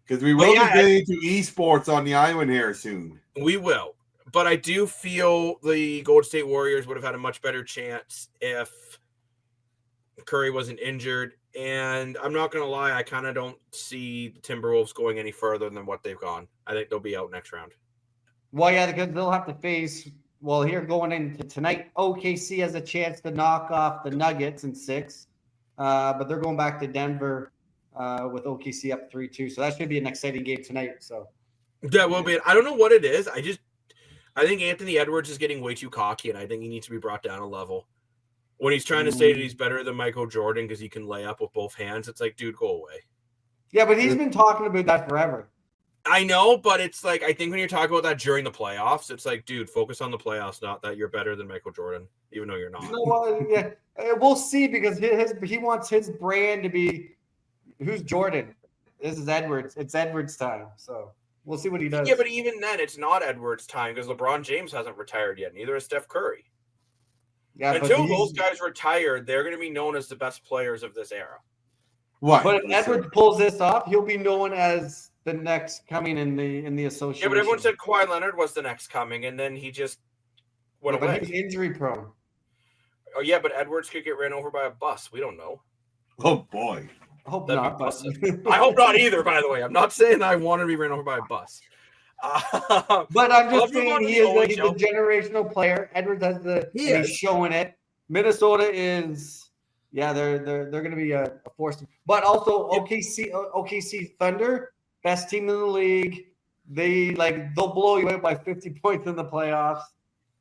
Because we will be getting into esports on the island here soon. We will. But I do feel the Golden State Warriors would have had a much better chance if Curry wasn't injured. And I'm not going to lie, I kind of don't see the Timberwolves going any further than what they've gone. I think they'll be out next round. Well, yeah, because they'll have to face, well, here going into tonight, OKC has a chance to knock off the Nuggets in 6. But they're going back to Denver with OKC up 3-2. So that should be an exciting game tonight. So that will be. I don't know what it is. I think Anthony Edwards is getting way too cocky, and I think he needs to be brought down a level. When he's trying to say that he's better than Michael Jordan because he can lay up with both hands, it's like, dude, go away. Yeah, but he's been talking about that forever. I know, but it's like, I think when you're talking about that during the playoffs, it's like, dude, focus on the playoffs, not that you're better than Michael Jordan, even though you're not. Yeah, we'll see, because he wants his brand to be, who's Jordan? This is Edwards. It's Edwards' time, so we'll see what he does. Yeah, but even then, it's not Edwards' time because LeBron James hasn't retired yet. Neither is Steph Curry. Yeah, until those guys retire, they're going to be known as the best players of this era. What? But if Edwards pulls this off, he'll be known as the next coming in the association. Yeah, but everyone said Kawhi Leonard was the next coming, and then he just went away. But he's injury prone. Oh yeah, but Edwards could get ran over by a bus. We don't know. Oh boy. I hope That'd not. But... I hope not either. By the way, I'm not saying that I want to be ran over by a bus. But I'm just saying he's a generational player. Edwards has he's showing it. Minnesota is, yeah, they're going to be a force. But also OKC Thunder, best team in the league. They'll blow you out by 50 points in the playoffs,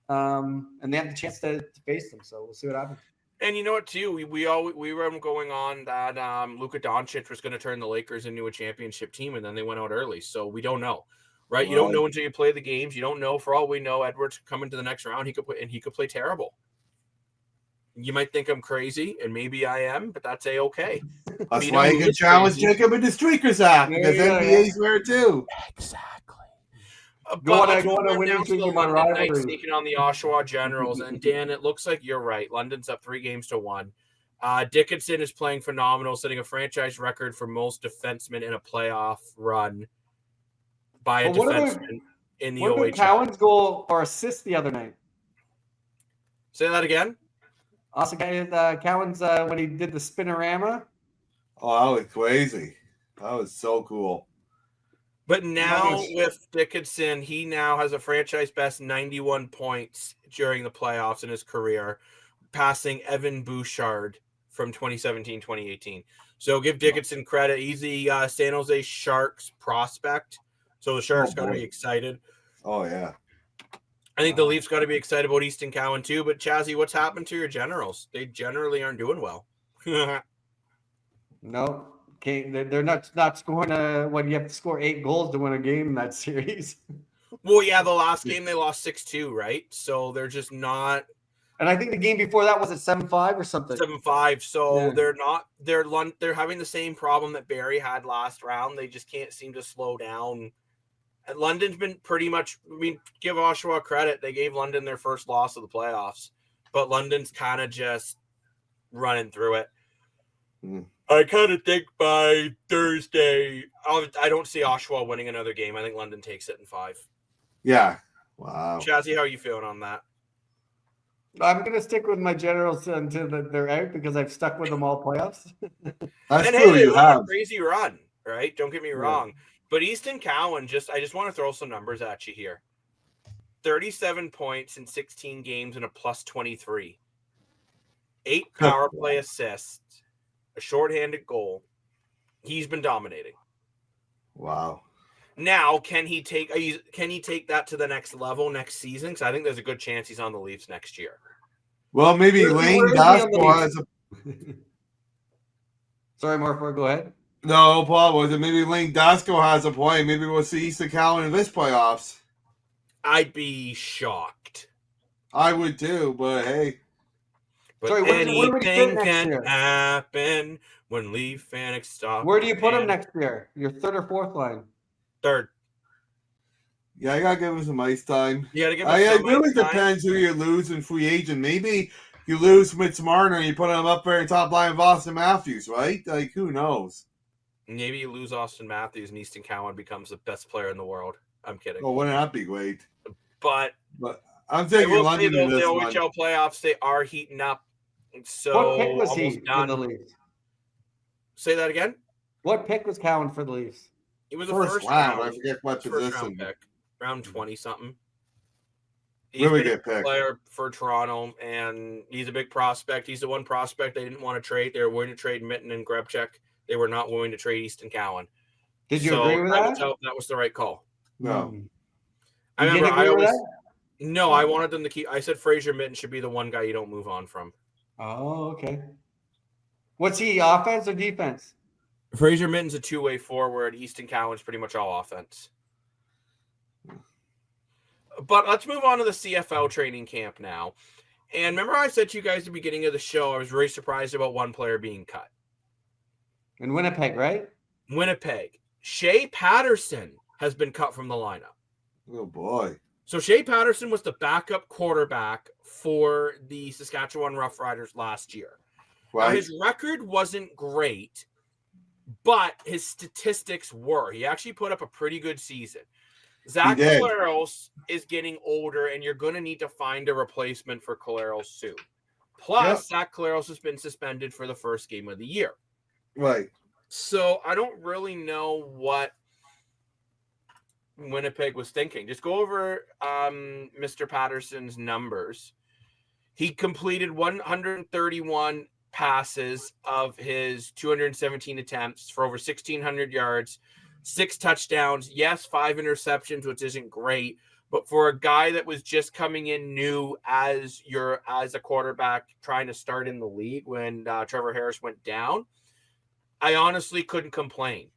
and they have the chance to face them. So we'll see what happens. And you know what, too? We were going on that Luka Doncic was going to turn the Lakers into a championship team, and then they went out early. So we don't know. Right, you don't know until you play the games. You don't know. For all we know, Edwards coming to the next round, he could play terrible. You might think I'm crazy, and maybe I am, but that's okay. That's why you can challenge Jacob in the Streakers Act, because NBA's there too. Exactly. Go on a winning streak of my rivalry. Sneaking on the Oshawa Generals, and Dan, it looks like you're right. London's up 3-1. Dickinson is playing phenomenal, setting a franchise record for most defensemen in a playoff run. By a defenseman in the OHL. What about Cowan's goal or assist the other night? Say that again. Also, Cowan's when he did the spinorama. Oh, that was crazy. That was so cool. But now with Dickinson, he now has a franchise best 91 points during the playoffs in his career, passing Evan Bouchard from 2017-2018. So give Dickinson credit. He's the San Jose Sharks prospect. So the Sharks got to be excited. Oh, yeah. I think the Leafs got to be excited about Easton Cowan, too. But, Chazzy, what's happened to your Generals? They generally aren't doing well. No. They're not scoring when you have to score 8 goals to win a game in that series. Well, yeah, the last game they lost 6-2, right? So they're just not. And I think the game before that was at 7-5 or something. 7-5. So they're not. They're having the same problem that Barrie had last round. They just can't seem to slow down. And London's been pretty much. I mean, give Oshawa credit. They gave London their first loss of the playoffs, but London's kind of just running through it. I kind of think by Thursday, I don't see Oshawa winning another game. I think London takes it in 5. Yeah. Wow. Chazzy, how are you feeling on that? I'm going to stick with my Generals until they're out because I've stuck with them all playoffs. That's true. You have a crazy run, right? Don't get me wrong. But Easton Cowan, I just want to throw some numbers at you here. 37 points in 16 games and a plus 23. 8 power play assists, a shorthanded goal. He's been dominating. Wow. Now, can he take that to the next level next season? Because I think there's a good chance he's on the Leafs next year. Well, maybe Lane Basketball has Sorry, Marford, go ahead. No problem. Maybe Lane Dasco has a point. Maybe we'll see Easton Cowan in this playoffs. I'd be shocked. I would too, but hey. But Sorry, where would he fit anything next can year? happen when Leaf Fanics stop. Where do you put him and next year? Your third or fourth line? Third. Yeah, I gotta give him some ice time. You gotta give him It some really ice time. depends who you lose in free agent. Maybe you lose Mitch Marner and you put him up there in top line of Austin Matthews, right? Like, who knows? Maybe you lose Austin Matthews and Easton Cowan becomes the best player in the world. I'm kidding. Oh, wouldn't that be great? But I'm I taking will say, London though, in the this one. OHL playoffs, they are heating up. So What pick was he almost for done. the Leafs? Say that again? What pick was Cowan for the Leafs? It was a First round. I forget what first round position. pick. Round 20-something. He's Really been a good pick. player for Toronto, and he's a big prospect. He's the one prospect they didn't want to trade. They were willing to trade Mitten and Grebchek. They were not willing to trade Easton Cowan. Did you agree with that? That was the right call. No. I You remember didn't agree with that? No, I wanted them to keep. I said Fraser Mitten should be the one guy you don't move on from. Oh, okay. What's he, offense or defense? Fraser Mitten's a two-way forward. Easton Cowan's pretty much all offense. But let's move on to the CFL training camp now. And remember I said to you guys at the beginning of the show, I was very surprised about one player being cut. In Winnipeg, right? Winnipeg. Shea Patterson has been cut from the lineup. Oh, boy. So Shea Patterson was the backup quarterback for the Saskatchewan Roughriders last year. Right. Now, his record wasn't great, but his statistics were. He actually put up a pretty good season. Zach Collaros is getting older, and you're going to need to find a replacement for Collaros soon. Plus, Zach Collaros has been suspended for the first game of the year. Right. So I don't really know what Winnipeg was thinking. Just go over Mr. Patterson's numbers. He completed 131 passes of his 217 attempts for over 1,600 yards, 6 touchdowns. Yes, 5 interceptions, which isn't great. But for a guy that was just coming in new as a quarterback trying to start in the league when Trevor Harris went down, I honestly couldn't complain.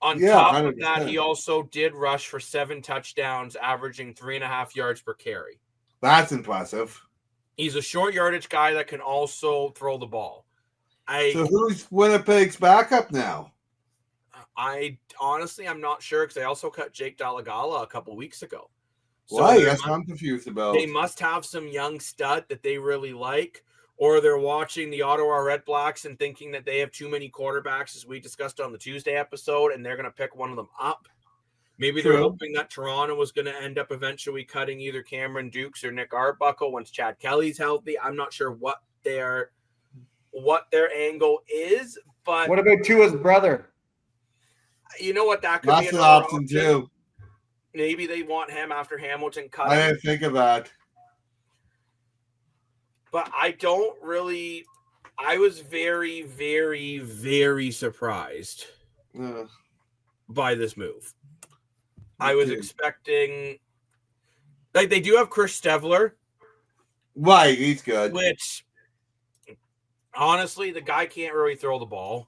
On top 100%. Of that, he also did rush for 7 touchdowns, averaging 3.5 yards per carry. That's impressive. He's a short yardage guy that can also throw the ball. So who's Winnipeg's backup now? I'm not sure because they also cut Jake Dalagala a couple weeks ago. So why? That's what I'm confused about. They must have some young stud that they really like, or they're watching the Ottawa Red Blacks and thinking that they have too many quarterbacks, as we discussed on the Tuesday episode, and they're going to pick one of them up. Maybe they're hoping that Toronto was going to end up eventually cutting either Cameron Dukes or Nick Arbuckle once Chad Kelly's healthy. I'm not sure what their angle is, but what about Tua's brother? You know what? That could be an option too. Maybe they want him after Hamilton cut. I didn't think of that. But I was very, very, very surprised by this move. I was expecting, they do have Chris Stevler. Right, he's good. Which, honestly, the guy can't really throw the ball.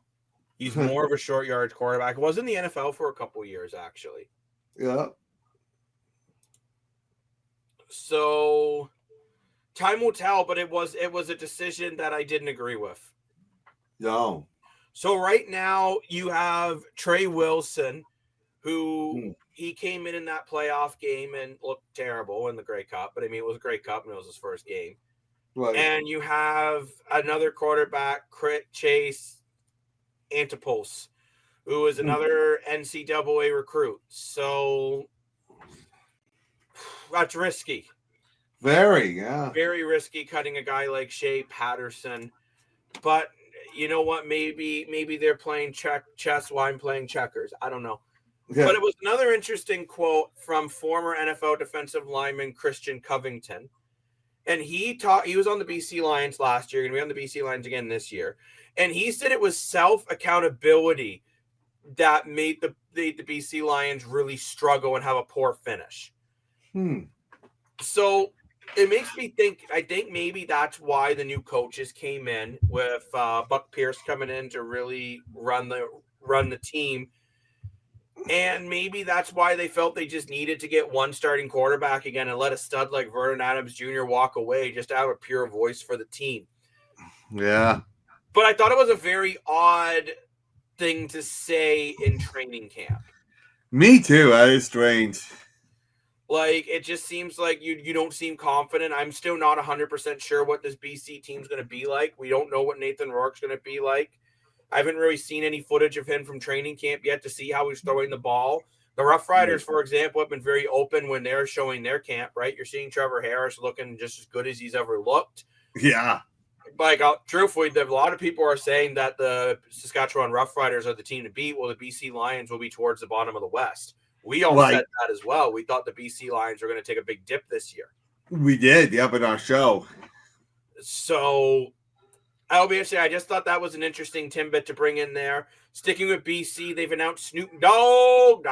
He's more of a short yardage quarterback. Was in the NFL for a couple of years, actually. Yeah. So time will tell, but it was a decision that I didn't agree with. No. So right now you have Trey Wilson, who he came in that playoff game and looked terrible in the Grey Cup. But I mean, it was a Grey Cup and it was his first game. Right. And you have another quarterback, Chase Antipos, who is another NCAA recruit. So that's risky. Very risky cutting a guy like Shea Patterson. But you know what? Maybe they're playing chess while I'm playing checkers. I don't know. Yeah. But it was another interesting quote from former NFL defensive lineman Christian Covington. And he was on the BC Lions last year, going to be on the BC Lions again this year. And he said it was self-accountability that made the BC Lions really struggle and have a poor finish. So It makes me think. I think maybe that's why the new coaches came in with Buck Pierce coming in to really run the team, and maybe that's why they felt they just needed to get one starting quarterback again and let a stud like Vernon Adams Jr. walk away just to have a pure voice for the team. Yeah. But I thought it was a very odd thing to say in training camp. Me too. That is strange. Like, it just seems like you don't seem confident. I'm still not 100% sure what this BC team's going to be like. We don't know what Nathan Rourke's going to be like. I haven't really seen any footage of him from training camp yet to see how he's throwing the ball. The Rough Riders, for example, have been very open when they're showing their camp, right? You're seeing Trevor Harris looking just as good as he's ever looked. Yeah. Like, truthfully, a lot of people are saying that the Saskatchewan Rough Riders are the team to beat. Well, the BC Lions will be towards the bottom of the West. We all said that as well. We thought the BC Lions were going to take a big dip this year. We did, yep, in our show. So, I'll be honest, I just thought that was an interesting tidbit to bring in there. Sticking with BC, they've announced Snoop Dogg,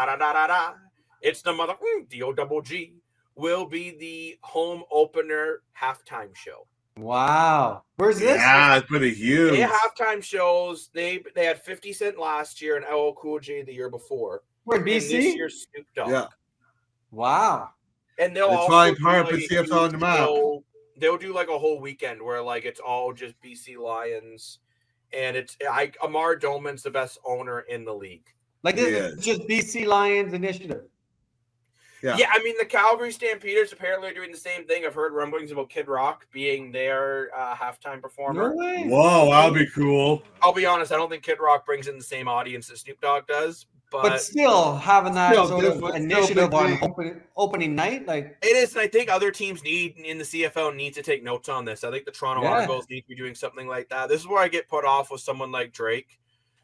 It's the mother, D-O-double-G, will be the home opener halftime show. Wow. Where's this? Yeah, it's pretty huge. They have halftime shows. They had 50 Cent last year and LL Cool J the year before. We're in BC? And this year's Snoop Dogg. Yeah. Wow. And they'll It's also trying do, hard like, to CFL on the map. They'll do like a whole weekend where like it's all just BC Lions, and Amar Dolman's the best owner in the league. Like this is just BC Lions initiative. Yeah, I mean the Calgary Stampeders apparently are doing the same thing. I've heard rumblings about Kid Rock being their halftime performer. No way. Whoa, that'll be cool. I'll be honest, I don't think Kid Rock brings in the same audience that Snoop Dogg does. But still having that sort of initiative on opening night, like it is, and I think other teams in the CFL need to take notes on this. I think the Toronto Argos need to be doing something like that. This is where I get put off with someone like Drake.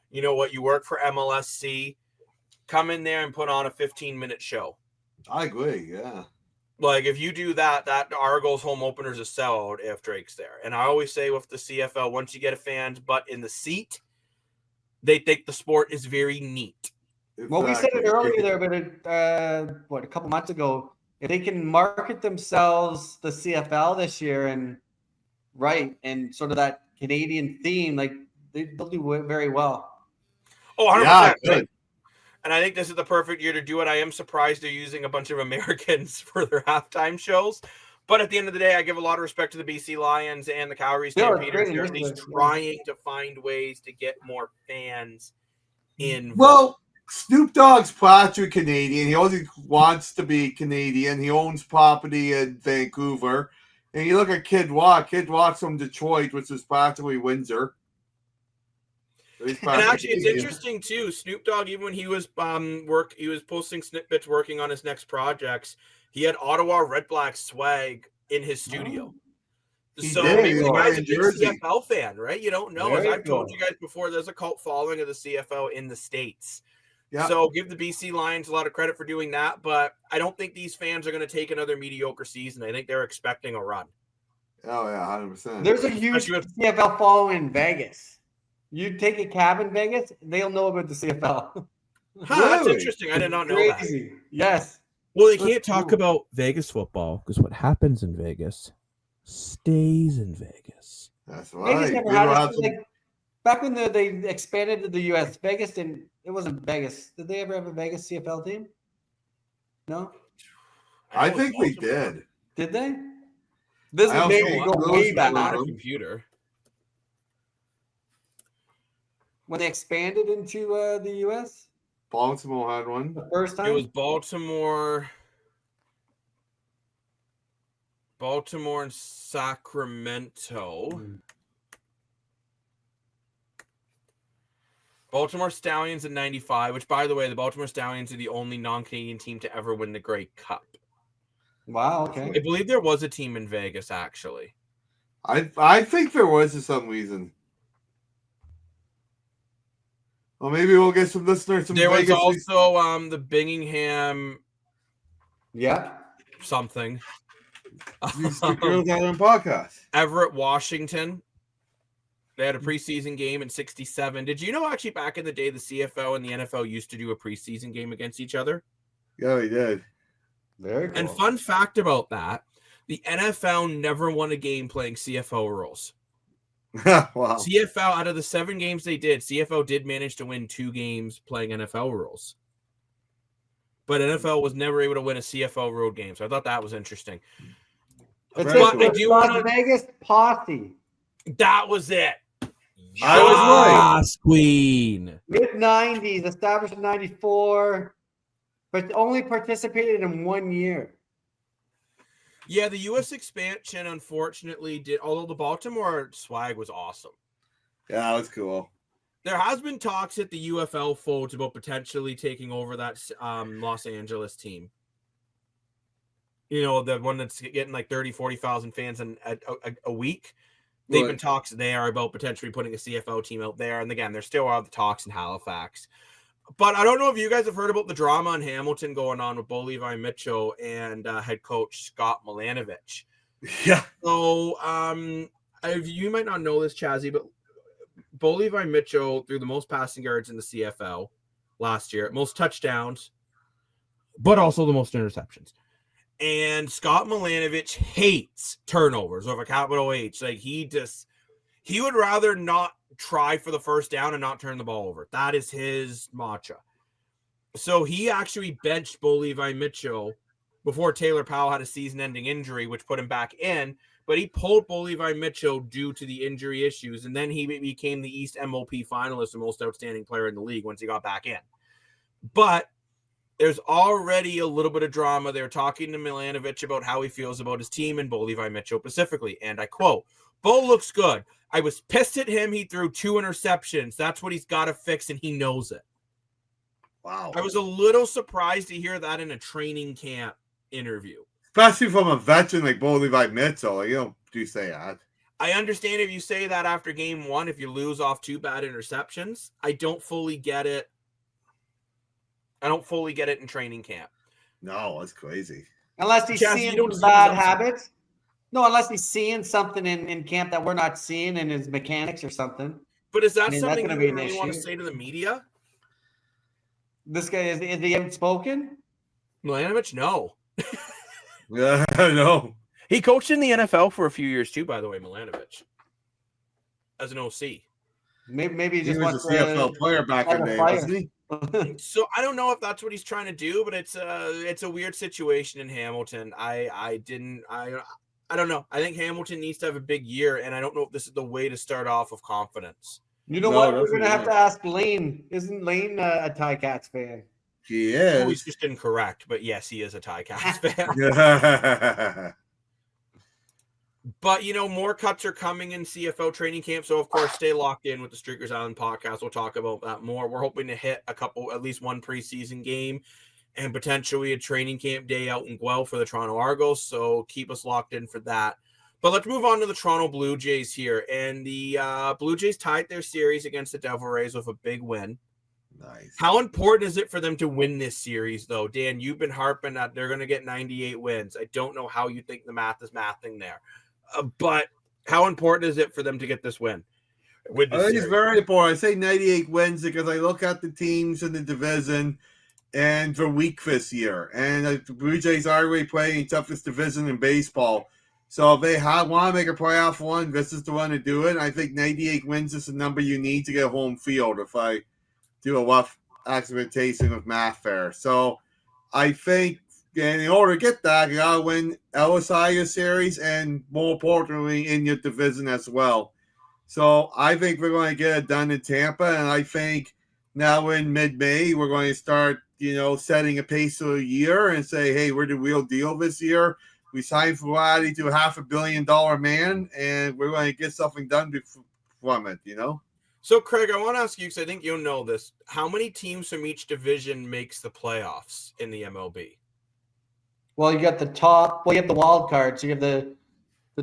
You know what? You work for MLSC, come in there and put on a 15-minute show. I agree, yeah. Like if you do that Argos home opener's a sellout if Drake's there. And I always say with the CFL, once you get a fan's butt in the seat, they think the sport is very neat. Well, we said it earlier there, but a couple months ago, if they can market themselves the CFL this year and sort of that Canadian theme, like they'll do very well. Oh, 100%. Yeah, and I think this is the perfect year to do it. I am surprised they're using a bunch of Americans for their halftime shows. But at the end of the day, I give a lot of respect to the BC Lions and the Calgary Stampeders. They're at least trying to find ways to get more fans in. Well, Snoop Dogg's practically Canadian. He only wants to be Canadian. He owns property in Vancouver. And you look at Kid Rock. Kid Rock's from Detroit, which is practically Windsor. And actually, it's interesting too. Snoop Dogg, even when he was he was posting snippets working on his next projects. He had Ottawa Red Black swag in his studio. So maybe the guy's a big CFL fan, right? You don't know. As I've told you guys before, there's a cult following of the CFL in the States. Yeah. So give the BC Lions a lot of credit for doing that, but I don't think these fans are going to take another mediocre season. I think they're expecting a run. Oh yeah, 100%. There's a huge CFL following in Vegas. You take a cab in Vegas, they'll know about the CFL. That's interesting. I did not know that. Yes. Well, they can't talk about Vegas football because what happens in Vegas stays in Vegas. That's right. Back when they expanded to the U.S., Vegas didn't. It wasn't Vegas. Did they ever have a Vegas CFL team? No. I think they did. Did they? This is maybe go way back. On a computer. When they expanded into the U.S., Baltimore had one. The first time it was Baltimore and Sacramento. Baltimore Stallions in 95, which, by the way, the Baltimore Stallions are the only non-Canadian team to ever win the Grey Cup. Wow, okay. I believe there was a team in Vegas, actually. I think there was for some reason. Well, maybe we'll get some listeners. There was also the Bingham. Yeah. Something. Podcast. Everett, Washington. They had a preseason game in 67. Did you know actually back in the day the CFL and the NFL used to do a preseason game against each other? Yeah, we did. Very cool. And fun fact about that, The NFL never won a game playing CFL rules. Wow. CFL, out of the 7 games they did, CFL did manage to win 2 games playing NFL rules. But NFL was never able to win a CFL road game. So I thought that was interesting. It's Very it cool. I for do Las wanna- Vegas Posse. That was it. I was right. Yes, Queen. Mid-90s, established in 94, but only participated in 1 year. Yeah, the U.S. expansion, unfortunately, did. Although the Baltimore swag was awesome. Yeah, that was cool. There has been talks at the UFL folds about potentially taking over that Los Angeles team. You know, the one that's getting like 30, 40,000 fans a week. They've been Right. talks there about potentially putting a CFL team out there. And again, there still are the talks in Halifax. But I don't know if you guys have heard about the drama in Hamilton going on with Bo Levi Mitchell and head coach Scott Milanovich. Yeah. So you might not know this, Chazzy, but Bo Levi Mitchell threw the most passing yards in the CFL last year, most touchdowns, but also the most interceptions. And Scott Milanovich hates turnovers with a capital H. Like he would rather not try for the first down and not turn the ball over. That is his mantra. So he actually benched Bo Levi Mitchell before Taylor Powell had a season-ending injury, which put him back in. But he pulled Bo Levi Mitchell due to the injury issues, and then he became the East MOP finalist and most outstanding player in the league once he got back in. But there's already a little bit of drama. They're talking to Milanovich about how he feels about his team and Bo Levi Mitchell specifically. And I quote, "Bo looks good. I was pissed at him. He threw 2 interceptions. That's what he's got to fix, and he knows it." Wow. I was a little surprised to hear that in a training camp interview. Especially from a veteran like Bo Levi Mitchell. You don't do say that. I understand if you say that after game 1, if you lose off 2 bad interceptions. I don't fully get it. I don't fully get it in training camp. No, that's crazy. Unless he's Jazzy, seeing you don't some see bad this outside. habits. No, unless he's seeing something in camp that we're not seeing in his mechanics or something. But is that I mean, that's something you gonna be an really want to issue. say to the media? This guy is he outspoken? Milanovich? No. Yeah, no. He coached in the NFL for a few years too, by the way, Milanovich. As an OC. Maybe he He just was wants a CFL player back in the day, wasn't he? So I don't know if that's what he's trying to do, but it's a weird situation in Hamilton. I don't know. I think Hamilton needs to have a big year, and I don't know if this is the way to start off with confidence. You know No, what? We're that's gonna what have it to ask Lane. Isn't Lane a Ticats fan? He Oh, he's is. just incorrect, but yes, he is a Ticats fan. Yeah. But, more cuts are coming in CFL training camp. So, of course, stay locked in with the Streakers Island podcast. We'll talk about that more. We're hoping to hit at least one preseason game and potentially a training camp day out in Guelph for the Toronto Argos. So keep us locked in for that. But let's move on to the Toronto Blue Jays here. And the Blue Jays tied their series against the Devil Rays with a big win. Nice. How important is it for them to win this series, though? Dan, you've been harping that they're going to get 98 wins. I don't know how you think the math is mathing there. But how important is it for them to get this win? With I this think it's series? very important. I say 98 wins because I look at the teams in the division and they're weak this year. And the Blue Jays are already playing the toughest division in baseball. So if they want to make a playoff run, this is the one to do it. And I think 98 wins is the number you need to get home field if I do a rough experimentation of math there. So I think in order to get that, you got to win LSI series and more importantly in your division as well. So I think we're going to get it done in Tampa, and I think now in mid-May we're going to start, setting a pace of a year and say, hey, we're the real deal this year. We signed Vladdy to a $500 million man, and we're going to get something done from it, So, Craig, I want to ask you, because I think you'll know this. How many teams from each division makes the playoffs in the MLB? Well, you got you have the wild cards. You have the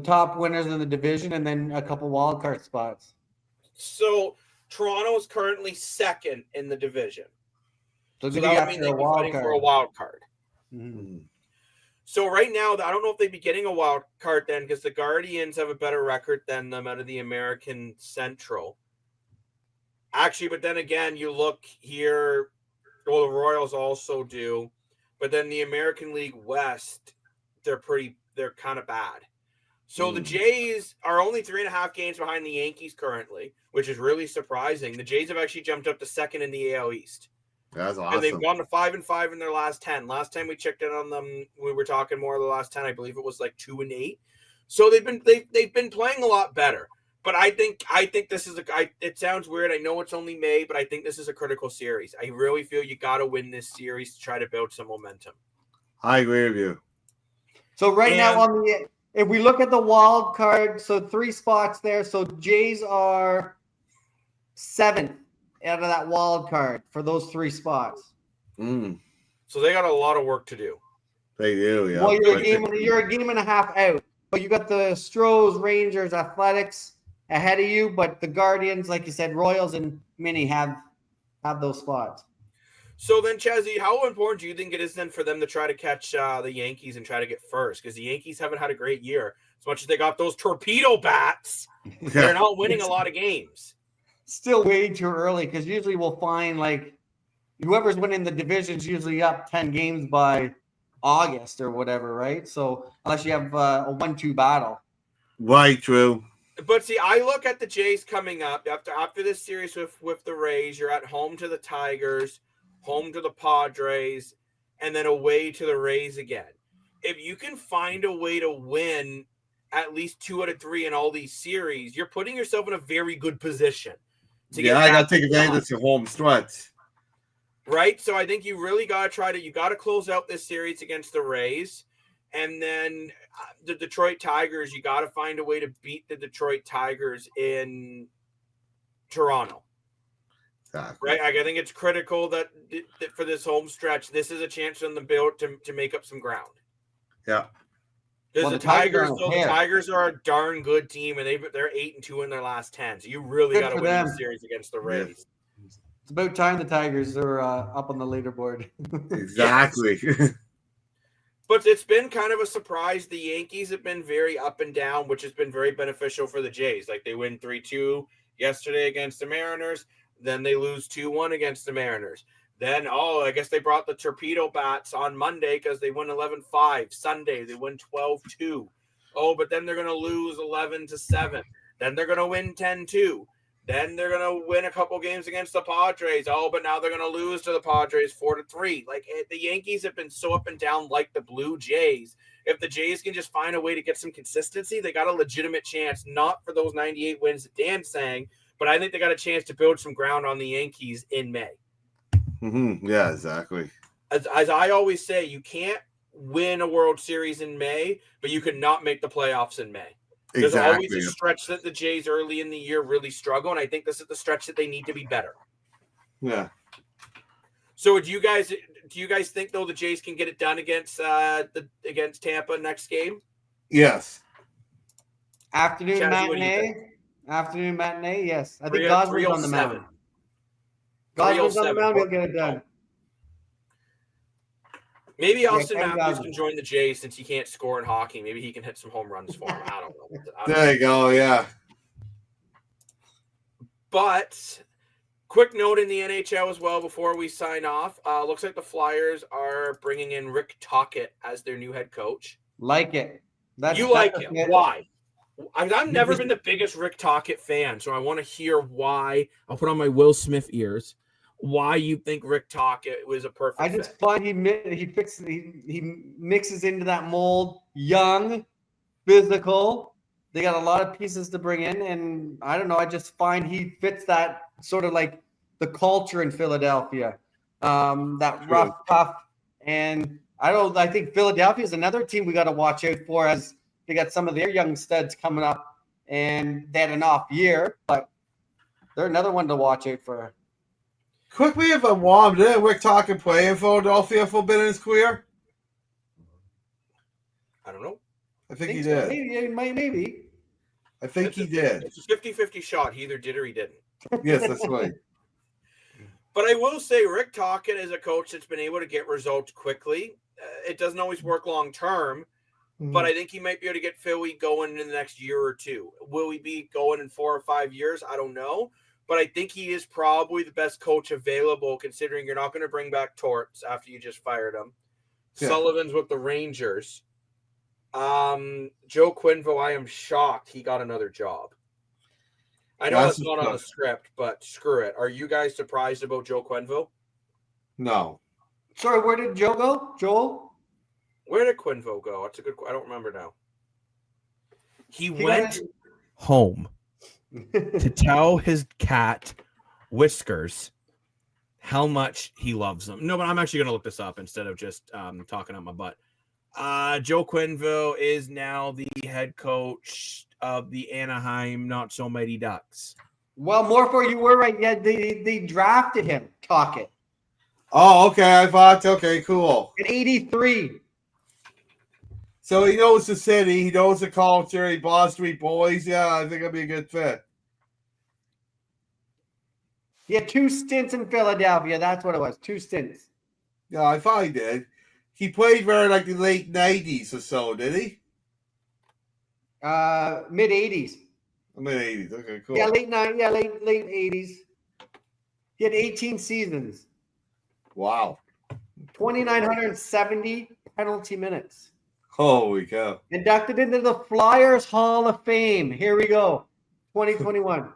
top winners in the division and then a couple wild card spots. So, Toronto is currently second in the division. So So they that got would mean for a they'd be wild fighting card. for a wild card. Mhm. So right now, I don't know if they'd be getting a wild card then, because the Guardians have a better record than them out of the American Central. Actually, but then again, you look here, well, the Royals also do, but then the American League West, they're pretty they're kind of bad. So the Jays are only 3.5 games behind the Yankees currently, which is really surprising. The Jays have actually jumped up to second in the AL East. That's awesome. And they've gone to 5-5 in their last 10. Last time we checked in on them, we were talking more of the last 10. I believe it was like 2-8. So they've been playing a lot better. But I think this is it sounds weird. I know it's only May, but I think this is a critical series. I really feel you got to win this series to try to build some momentum. I agree with you. So now if we look at the wild card, so 3 spots there. So Jays are 7th out of that wild card for those 3 spots. So they got a lot of work to do. They do, yeah. Well, you're a game and a half out, but you got the Stros, Rangers, Athletics ahead of you, but the Guardians, like you said, Royals and Mini have those spots. So then, Chazzy, how important do you think it is then for them to try to catch the Yankees and try to get first? Because the Yankees haven't had a great year. As much as they got those torpedo bats, they're not winning a lot of games. Still way too early, because usually we'll find like whoever's winning the division's usually up 10 games by August or whatever, right? So unless you have a 1-2 battle. Right, true. But see, I look at the Jays coming up after this series with the Rays. You're at home to the Tigers, home to the Padres, and then away to the Rays again. If you can find a way to win at least 2 out of 3 in all these series, you're putting yourself in a very good position. I got to take advantage of your home stretch. Right? So I think you really got to close out this series against the Rays. And then the Detroit Tigers, you got to find a way to beat the Detroit Tigers in Toronto. Exactly. Right? I think it's critical that for this home stretch, this is a chance on the build to make up some ground. Yeah. Because the Tigers are a darn good team, and they're 8-2 in their last 10. So you really got to win this series against the Rays. Yes. It's about time the Tigers are up on the leaderboard. Exactly. But it's been kind of a surprise. The Yankees have been very up and down, which has been very beneficial for the Jays. Like they win 3-2 yesterday against the Mariners. Then they lose 2-1 against the Mariners. Then, I guess they brought the torpedo bats on Monday because they win 11-5. Sunday, they win 12-2. But then they're going to lose 11-7. Then they're going to win 10-2. Then they're going to win a couple games against the Padres. But now they're going to lose to the Padres 4-3. Like the Yankees have been so up and down like the Blue Jays. If the Jays can just find a way to get some consistency, they got a legitimate chance, not for those 98 wins that Dan's saying, but I think they got a chance to build some ground on the Yankees in May. Mm-hmm. Yeah, exactly. As I always say, you can't win a World Series in May, but you can not make the playoffs in May. There's always a stretch that the Jays early in the year really struggle, and I think this is the stretch that they need to be better. Yeah. So do you guys think though the Jays can get it done against Tampa next game? Yes. Afternoon matinee, yes. I think Gosman's on the mound. Gosman's on the mound, he'll get it done. Maybe Austin Matthews can join the Jays since he can't score in hockey. Maybe he can hit some home runs for him. I don't know. There you go, yeah. But quick note in the NHL as well before we sign off. Looks like the Flyers are bringing in Rick Tocchet as their new head coach. Like it. You like it. Why? I've never been the biggest Rick Tocchet fan, so I want to hear why. I'll put on my Will Smith ears. Why you think Rick Tocchet was a perfect fit. I just find he mixes into that mold. Young, physical. They got a lot of pieces to bring in, and I don't know. I just find he fits that sort of like the culture in Philadelphia, that rough, tough. And I think Philadelphia is another team we got to watch out for, as they got some of their young studs coming up, and they had an off year, but they're another one to watch out for. Quickly, if I'm warm, didn't Rick Tocchet play in Philadelphia for a bit in his career? I don't know. I think he did. Maybe. I think he did. It's a 50-50 shot. He either did or he didn't. Yes, that's right. But I will say Rick Tocchet is a coach that's been able to get results quickly. It doesn't always work long term, but I think he might be able to get Philly going in the next year or two. Will he be going in 4 or 5 years? I don't know. But I think he is probably the best coach available, considering you're not going to bring back Torts after you just fired him. Yeah. Sullivan's with the Rangers. Joe Quenneville, I am shocked he got another job. I know that's not on the script, but screw it. Are you guys surprised about Joe Quenneville? No. Sorry, where did Joe go? Joel? Where did Quenneville go? That's a good. I don't remember now. He went home to tell his cat Whiskers how much he loves them. No, but I'm actually going to look this up instead of just talking on my butt. Joe Quenneville is now the head coach of the Anaheim Not So Mighty Ducks. Well, Morpho, you were right. Yeah, they drafted him. Talk it. Oh, okay. I thought, okay, cool. In 83. So he knows the city. He knows the culture. He Boston Street Boys. Yeah, I think it'd be a good fit. He had 2 stints in Philadelphia. That's what it was. 2 stints. Yeah, I thought he did. He played very like the late 90s or so, did he? Mid 80s. Mid 80s. Okay, cool. Yeah, late 80s. He had 18 seasons. Wow. 2,970 penalty minutes. Holy cow. Inducted into the Flyers Hall of Fame. Here we go. 2021.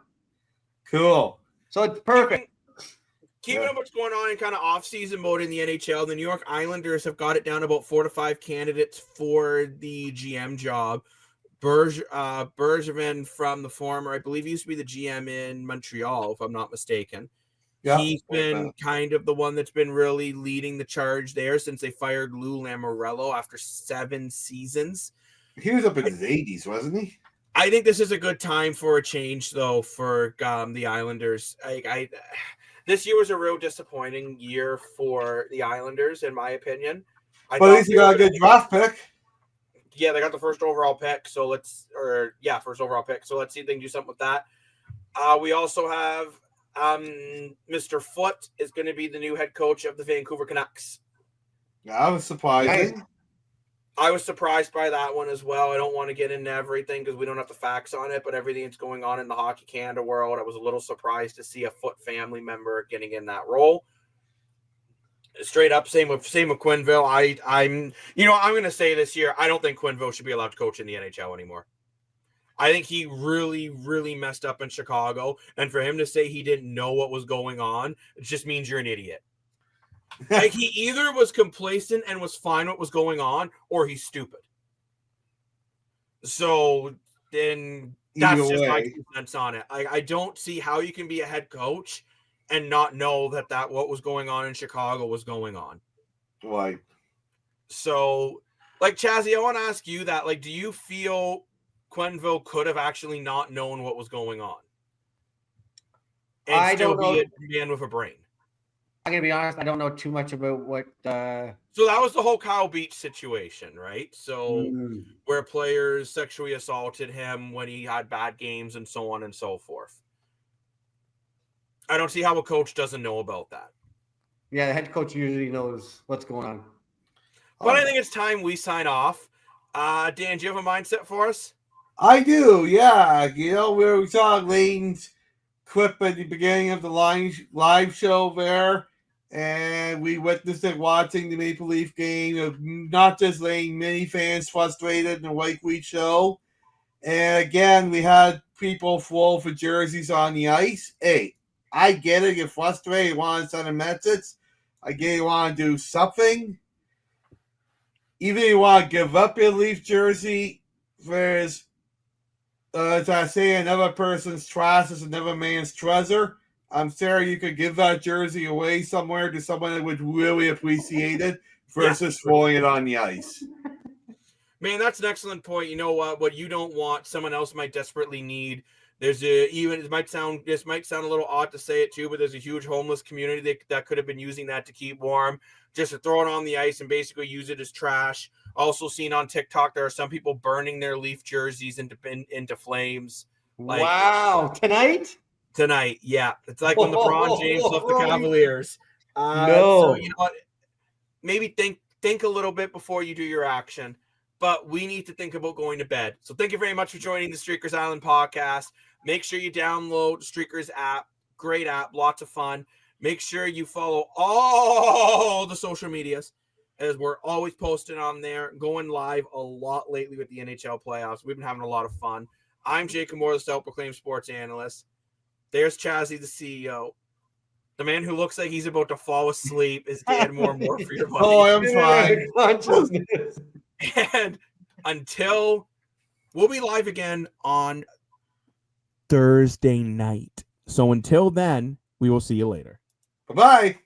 Cool. So it's perfect. Keeping up what's going on in kind of off-season mode in the NHL, the New York Islanders have got it down about 4 to 5 candidates for the GM job. Bergevin from the former, I believe he used to be the GM in Montreal, if I'm not mistaken. Yeah, he's been kind of the one that's been really leading the charge there since they fired Lou Lamoriello after 7 seasons. He was up in his 80s, wasn't he? I think this is a good time for a change, though, for the Islanders. This year was a real disappointing year for the Islanders, in my opinion. But at least you got a good draft pick. Yeah, they got the first overall pick. So first overall pick. So let's see if they can do something with that. We also have Mr. Foote is going to be the new head coach of the Vancouver Canucks. Yeah, I was surprised. I was surprised by that one as well. I don't want to get into everything because we don't have the facts on it, but everything that's going on in the Hockey Canada world, I was a little surprised to see a Foote family member getting in that role. Straight up, same with Quenneville. I'm going to say this year, I don't think Quenneville should be allowed to coach in the NHL anymore. I think he really, really messed up in Chicago, and for him to say he didn't know what was going on, it just means you're an idiot. Like, he either was complacent and was fine what was going on, or he's stupid. So then that's just my 2 cents on it. I don't see how you can be a head coach and not know that what was going on in Chicago was going on. Right. So, like, Chazzy, I want to ask you that. Like, do you feel Quenneville could have actually not known what was going on? And still be a man with a brain? I'm going to be honest, I don't know too much about what... So that was the whole Kyle Beach situation, right? So where players sexually assaulted him when he had bad games and so on and so forth. I don't see how a coach doesn't know about that. Yeah, the head coach usually knows what's going on. But I think it's time we sign off. Dan, do you have a mindset for us? I do, yeah. We saw Layton's clip at the beginning of the live show there. And we witnessed it watching the Maple Leaf game of not just Lane, many fans frustrated in the White Wheat show. And again, we had people full for jerseys on the ice. Hey, I get it. You're frustrated. You want to send a message. I get you want to do something. Even if you want to give up your Leaf jersey, there's, as I say, another person's trash is another man's treasure. I'm sorry you could give that jersey away somewhere to someone that would really appreciate it versus throwing it on the ice. Man, that's an excellent point. You know what? What you don't want, someone else might desperately need. This might sound a little odd to say it too, but there's a huge homeless community that could have been using that to keep warm, just to throw it on the ice and basically use it as trash. Also seen on TikTok, there are some people burning their Leaf jerseys into flames. Like, wow. Tonight, yeah. It's like when LeBron James left the Cavaliers. No. So, you know what? Maybe think a little bit before you do your action. But we need to think about going to bed. So thank you very much for joining the Streakers Island podcast. Make sure you download the Streakers app. Great app. Lots of fun. Make sure you follow all the social medias. as we're always posting on there, going live a lot lately with the NHL playoffs. We've been having a lot of fun. I'm Jacob Moore, the self-proclaimed sports analyst. There's Chazzy, the CEO. The man who looks like he's about to fall asleep is Dan Moore for your money. Oh, I'm trying. Consciousness. And until we'll be live again on Thursday night. So until then, we will see you later. Bye-bye.